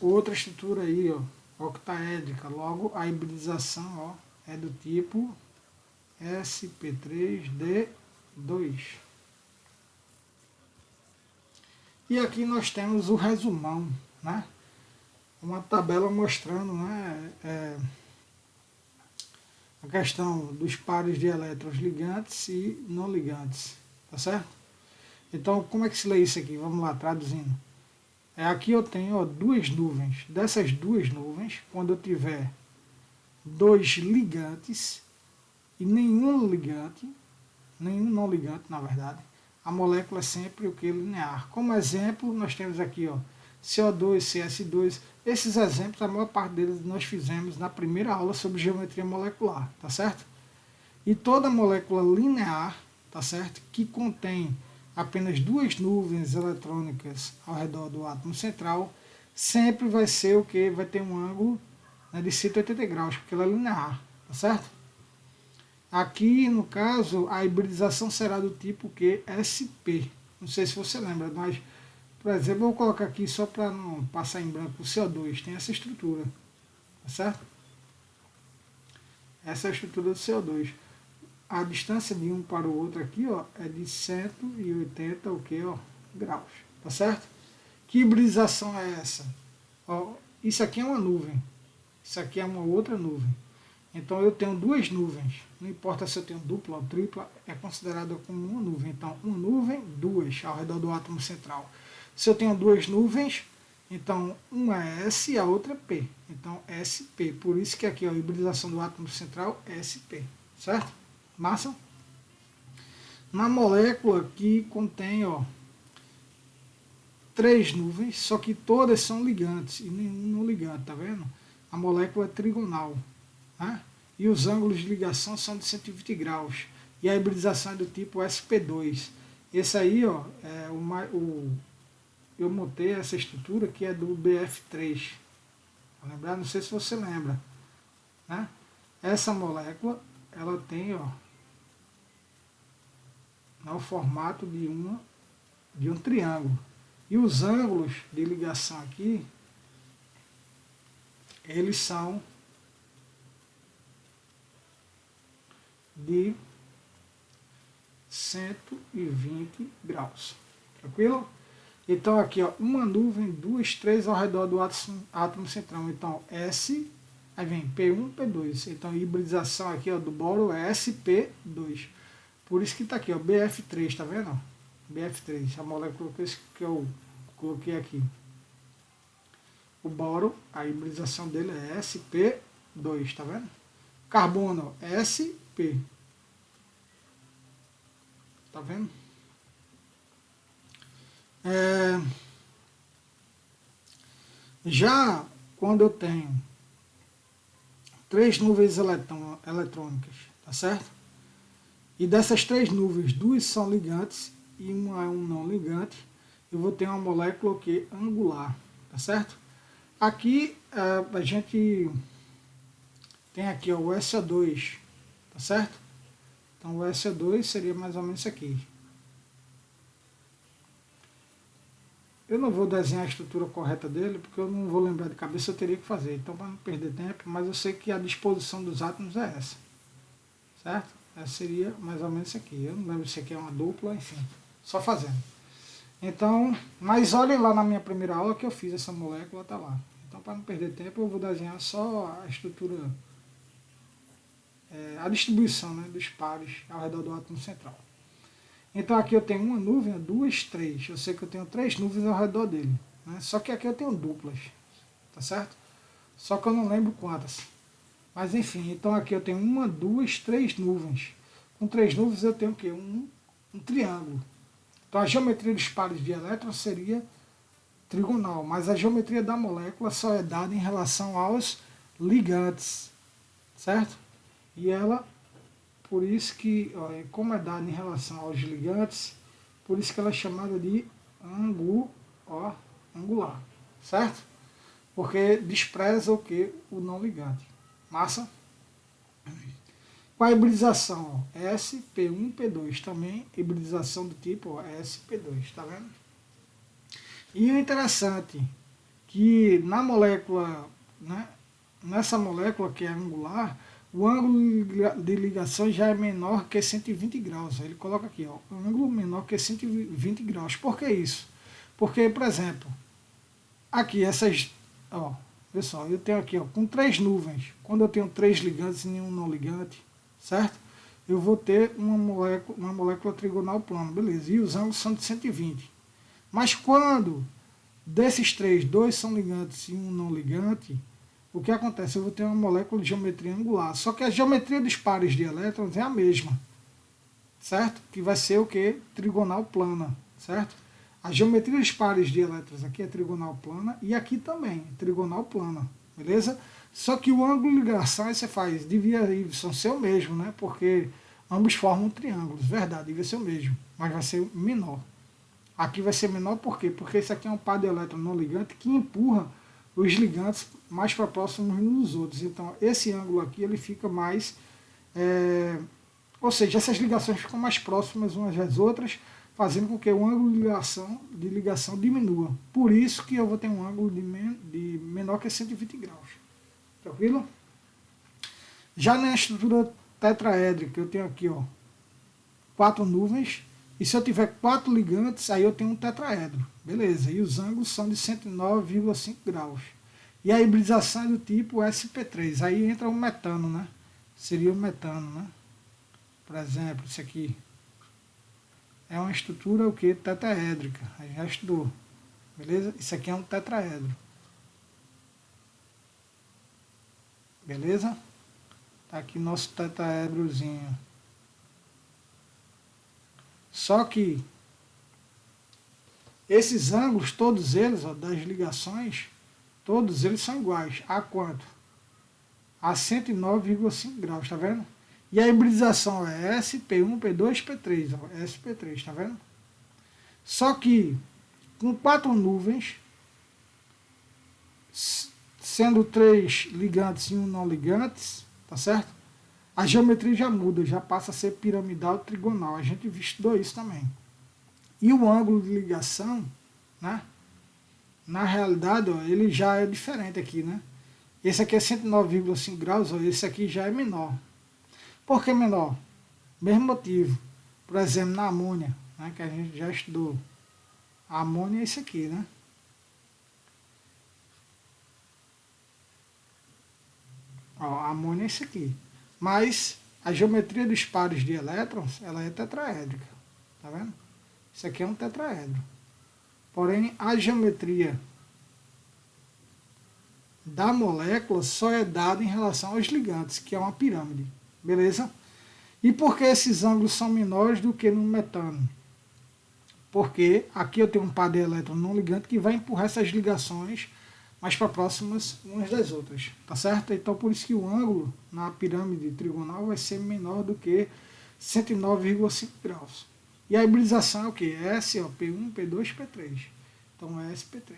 Outra estrutura aí, ó, octaédrica. Logo a hibridização ó, é do tipo sp3d2. E aqui nós temos o resumão, né? Uma tabela mostrando, né, a questão dos pares de elétrons ligantes e não ligantes, tá certo? Então, como é que se lê isso aqui? Vamos lá, traduzindo. Aqui eu tenho, ó, duas nuvens. Dessas duas nuvens, quando eu tiver dois ligantes e nenhum não ligante, na verdade, a molécula é sempre o que? Linear. Como exemplo, nós temos aqui, ó, CO2, CS2. Esses exemplos, a maior parte deles nós fizemos na primeira aula sobre geometria molecular, tá certo? E toda molécula linear, tá certo? Que contém apenas duas nuvens eletrônicas ao redor do átomo central, sempre vai ser o que? Vai ter um ângulo, né, de 180 graus, porque ela é linear, tá certo? Aqui, no caso, a hibridização será do tipo que SP. Não sei se você lembra, mas, por exemplo, eu vou colocar aqui só para não passar em branco o CO2. Tem essa estrutura, tá certo? Essa é a estrutura do CO2. A distância de um para o outro aqui, ó, é de 180 o que, ó, graus, tá certo? Que hibridização é essa? Ó, isso aqui é uma nuvem. Isso aqui é uma outra nuvem. Então eu tenho duas nuvens, não importa se eu tenho dupla ou tripla, é considerado como uma nuvem. Então, uma nuvem, duas ao redor do átomo central. Se eu tenho duas nuvens, então uma é S e a outra é P. Então, SP. Por isso que aqui, ó, a hibridização do átomo central é SP. Certo? Massa? Na molécula que contém, ó, três nuvens, só que todas são ligantes e nenhum não ligante, tá vendo? A molécula é trigonal. Né? E os ângulos de ligação são de 120 graus. E a hibridização é do tipo SP2. Esse aí, ó, eu montei essa estrutura que é do BF3. Tá lembrar? Não sei se você lembra. Né? Essa molécula, ela tem, ó, o formato de um triângulo. E os ângulos de ligação aqui, eles são de 120 graus. Tranquilo? Então aqui, ó, uma nuvem, duas, três ao redor do átomo central. Então S, aí vem P1, P2. Então a hibridização aqui, ó, do boro é SP2. Por isso que está aqui, ó, BF3, tá vendo? BF3, a molécula que eu coloquei aqui. O boro, a hibridização dele é SP2, tá vendo? Carbono, SP. Tá vendo? Já quando eu tenho três nuvens eletrônicas, tá certo? E dessas três nuvens, duas são ligantes e uma é um não ligante, eu vou ter uma molécula que é angular, tá certo? Aqui a gente tem aqui, ó, o SO2, tá certo? Então o SO2 seria mais ou menos isso aqui. Eu não vou desenhar a estrutura correta dele, porque eu não vou lembrar de cabeça, eu teria que fazer. Então, para não perder tempo, mas eu sei que a disposição dos átomos é essa. Certo? Essa seria mais ou menos isso aqui. Eu não lembro se aqui é uma dupla, enfim. Só fazendo. Então, mas olhem lá na minha primeira aula que eu fiz essa molécula, tá lá. Então, para não perder tempo, eu vou desenhar só a estrutura, a distribuição, né, dos pares ao redor do átomo central. Então aqui eu tenho uma nuvem, duas, três. Eu sei que eu tenho três nuvens ao redor dele. Né? Só que aqui eu tenho duplas. Tá certo? Só que eu não lembro quantas. Mas enfim, então aqui eu tenho uma, duas, três nuvens. Com três nuvens eu tenho o quê? Um triângulo. Então a geometria dos pares de elétrons seria trigonal. Mas a geometria da molécula só é dada em relação aos ligantes. Certo? E ela... Por isso que, ó, como é dado em relação aos ligantes, por isso que ela é chamada de angular, certo? Porque despreza o que? O não ligante. Massa? Com a hibridização, ó, SP1, P2, também hibridização do tipo, ó, SP2, tá vendo? E o interessante que na molécula, né, nessa molécula que é angular, o ângulo de ligação já é menor que 120 graus. Ele coloca aqui, ó, um ângulo menor que 120 graus. Por que isso? Porque, por exemplo, aqui essas, ó, pessoal, eu tenho aqui, ó, com 3 nuvens, quando eu tenho 3 ligantes e nenhum não ligante, certo? Eu vou ter uma molécula trigonal plana, beleza, e os ângulos são de 120. Mas quando desses 3, 2 são ligantes e um não ligante, o que acontece? Eu vou ter uma molécula de geometria angular, só que a geometria dos pares de elétrons é a mesma, certo? Que vai ser o que? Trigonal plana, certo? A geometria dos pares de elétrons aqui é trigonal plana e aqui também, trigonal plana, beleza? Só que o ângulo de ligação aí você faz, devia ser o mesmo, né? Porque ambos formam triângulos, verdade, devia ser o mesmo, mas vai ser menor. Aqui vai ser menor por quê? Porque esse aqui é um par de elétrons não ligante que empurra os ligantes mais para próximos uns dos outros. Então, esse ângulo aqui ele fica mais... ou seja, essas ligações ficam mais próximas umas das outras, fazendo com que o ângulo de ligação diminua. Por isso que eu vou ter um ângulo de menor que 120 graus. Tranquilo? Já na estrutura tetraédrica, eu tenho aqui, ó, 4 nuvens. E se eu tiver 4 ligantes, aí eu tenho um tetraedro. Beleza. E os ângulos são de 109,5 graus. E a hibridização é do tipo sp3. Aí entra o metano, né? Seria o metano, né? Por exemplo, isso aqui é uma estrutura o que? Tetraédrica. A gente já estudou. Beleza? Isso aqui é um tetraedro. Beleza? Tá aqui nosso tetraedrozinho. Só que esses ângulos, todos eles, ó, das ligações, todos eles são iguais. A quanto? A 109,5 graus, tá vendo? E a hibridização é SP1, P2, P3, ó, SP3, tá vendo? Só que com 4 nuvens, sendo 3 ligantes e 1 não ligantes, tá certo? A geometria já muda, já passa a ser piramidal trigonal. A gente estudou isso também. E o ângulo de ligação, né? Na realidade, ó, ele já é diferente aqui, né? Esse aqui é 109,5 graus, ó, esse aqui já é menor. Por que menor? Mesmo motivo. Por exemplo, na amônia, né, que a gente já estudou. A amônia é esse aqui, né? Ó, a amônia é esse aqui. Mas a geometria dos pares de elétrons, ela é tetraédrica. Tá vendo? Isso aqui é um tetraedro. Porém, a geometria da molécula só é dada em relação aos ligantes, que é uma pirâmide. Beleza? E por que esses ângulos são menores do que no metano? Porque aqui eu tenho um par de elétrons não ligante que vai empurrar essas ligações mais para próximas umas das outras, tá certo? Então por isso que o ângulo na pirâmide trigonal vai ser menor do que 109,5 graus. E a hibridização é o que? S, ó, P1, P2, P3. Então é SP3.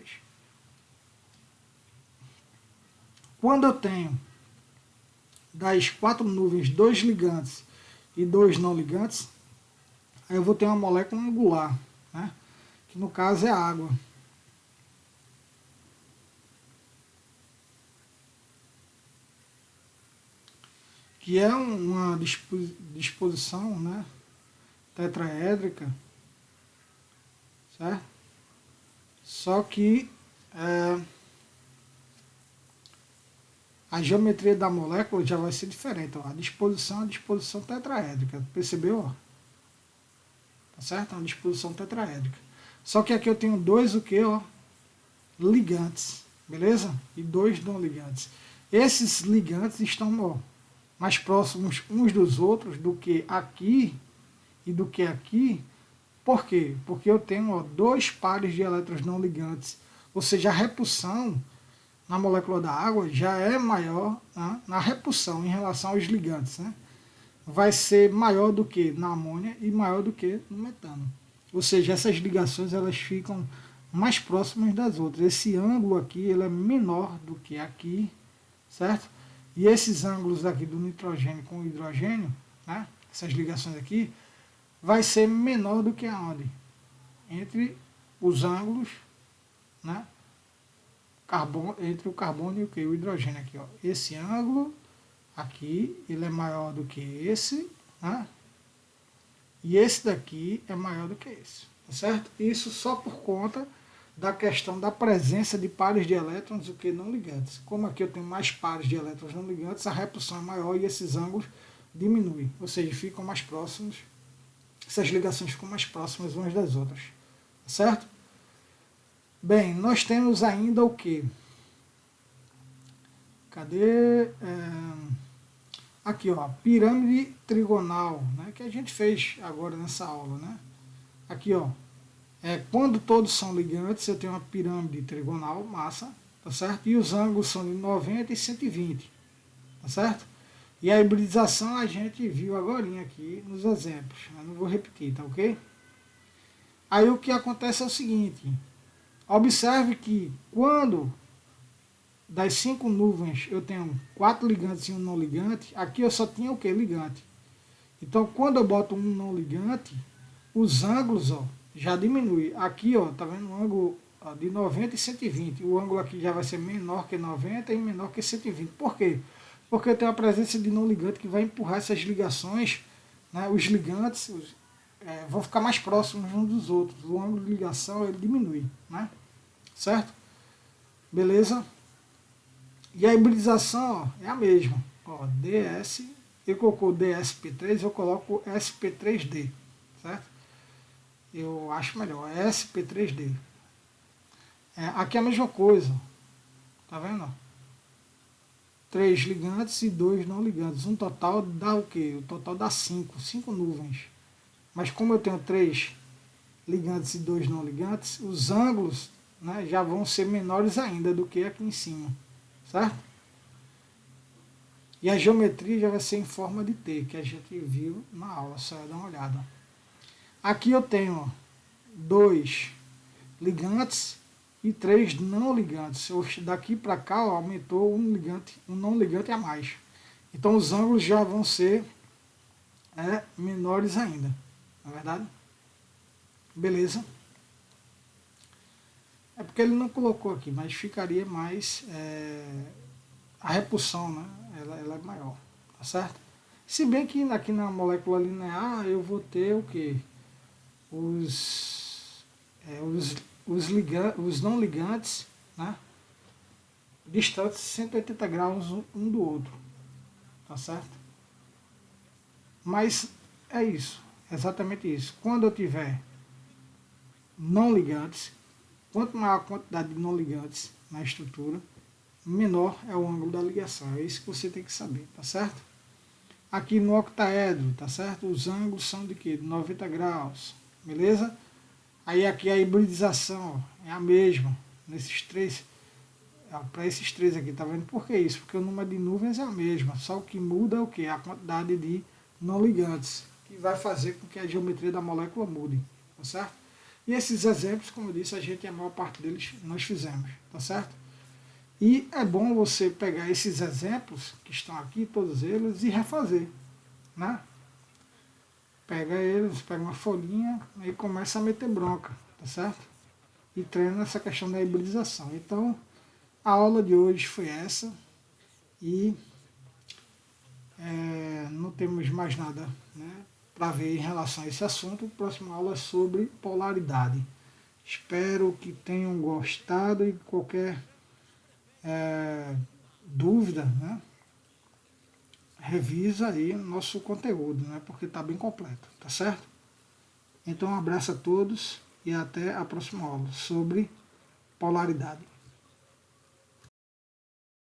Quando eu tenho das 4 nuvens 2 ligantes e 2 não ligantes, aí eu vou ter uma molécula angular, né? Que no caso é a água. Que é uma disposição, né, tetraédrica, certo? Só que a geometria da molécula já vai ser diferente. Ó. A disposição é a disposição tetraédrica, percebeu? Ó? Tá certo? É uma disposição tetraédrica. Só que aqui eu tenho 2 o que, ó? Ligantes, beleza? E 2 não ligantes. Esses ligantes estão, ó, mais próximos uns dos outros do que aqui e do que aqui. Por quê? Porque eu tenho, ó, 2 pares de elétrons não ligantes. Ou seja, a repulsão na molécula da água já é maior, né, na repulsão em relação aos ligantes. Né? Vai ser maior do que na amônia e maior do que no metano. Ou seja, essas ligações elas ficam mais próximas das outras. Esse ângulo aqui ele é menor do que aqui, certo? E esses ângulos aqui do nitrogênio com o hidrogênio, né, essas ligações aqui, vai ser menor do que aonde? Entre os ângulos, né, entre o carbono e o, que? O hidrogênio aqui. Ó. Esse ângulo aqui, ele é maior do que esse, né, e esse daqui é maior do que esse, tá certo? Isso só por conta da questão da presença de pares de elétrons do que não ligantes. Como aqui eu tenho mais pares de elétrons não ligantes, a repulsão é maior e esses ângulos diminuem, ou seja, ficam mais próximos, essas ligações ficam mais próximas umas das outras, certo? Bem, nós temos ainda o que? Cadê? Aqui, ó, pirâmide trigonal, né, que a gente fez agora nessa aula, né? Aqui, ó, quando todos são ligantes, eu tenho uma pirâmide trigonal, massa, tá certo? E os ângulos são de 90 e 120, tá certo? E a hibridização a gente viu agora aqui nos exemplos, eu não vou repetir, tá ok? Aí o que acontece é o seguinte, observe que quando das 5 nuvens eu tenho 4 ligantes e um não ligante, aqui eu só tinha o que? Ligante. Então quando eu boto um não ligante, os ângulos, ó, já diminui. Aqui, ó, tá vendo um ângulo de 90 e 120. O ângulo aqui já vai ser menor que 90 e menor que 120. Por quê? Porque eu tenho a presença de não ligante que vai empurrar essas ligações, né, os ligantes vão ficar mais próximos uns dos outros. O ângulo de ligação ele diminui, né? Certo? Beleza? E a hibridização, ó, é a mesma. Ó, DS, eu coloco DSP3, eu coloco SP3D, certo? Eu acho melhor, SP3D. Aqui é a mesma coisa, tá vendo? 3 ligantes e 2 não ligantes. Um total dá o quê? O total dá 5 nuvens. Mas como eu tenho 3 ligantes e 2 não ligantes, os ângulos, né, já vão ser menores ainda do que aqui em cima, certo? E a geometria já vai ser em forma de T, que a gente viu na aula, só dar uma olhada. Aqui eu tenho 2 ligantes e 3 não ligantes. Daqui para cá, ó, aumentou um não ligante a mais. Então os ângulos já vão ser menores ainda, não é verdade? Beleza? É porque ele não colocou aqui, mas ficaria mais a repulsão, né? Ela é maior, tá certo? Se bem que aqui na molécula linear eu vou ter o que? Os não ligantes, né, distantes 180 graus um do outro, tá certo? Mas é isso, exatamente isso. Quando eu tiver não ligantes, quanto maior a quantidade de não ligantes na estrutura, menor é o ângulo da ligação. É isso que você tem que saber, tá certo? Aqui no octaedro, tá certo? Os ângulos são de quê? De 90 graus, beleza? Aí aqui a hibridização é a mesma, nesses três, para esses três aqui, tá vendo? Por que isso? Porque o número de nuvens é a mesma, só o que muda é o que? A quantidade de não ligantes, que vai fazer com que a geometria da molécula mude, tá certo? E esses exemplos, como eu disse, a maior parte deles nós fizemos, tá certo? E é bom você pegar esses exemplos que estão aqui, todos eles, e refazer, né? Pega eles, pega uma folhinha e começa a meter bronca, tá certo? E treina essa questão da hibridização. Então, a aula de hoje foi essa e não temos mais nada, né, para ver em relação a esse assunto. A próxima aula é sobre polaridade. Espero que tenham gostado e qualquer dúvida, né, revisa aí o nosso conteúdo, né, porque está bem completo, tá certo? Então um abraço a todos e até a próxima aula sobre polaridade.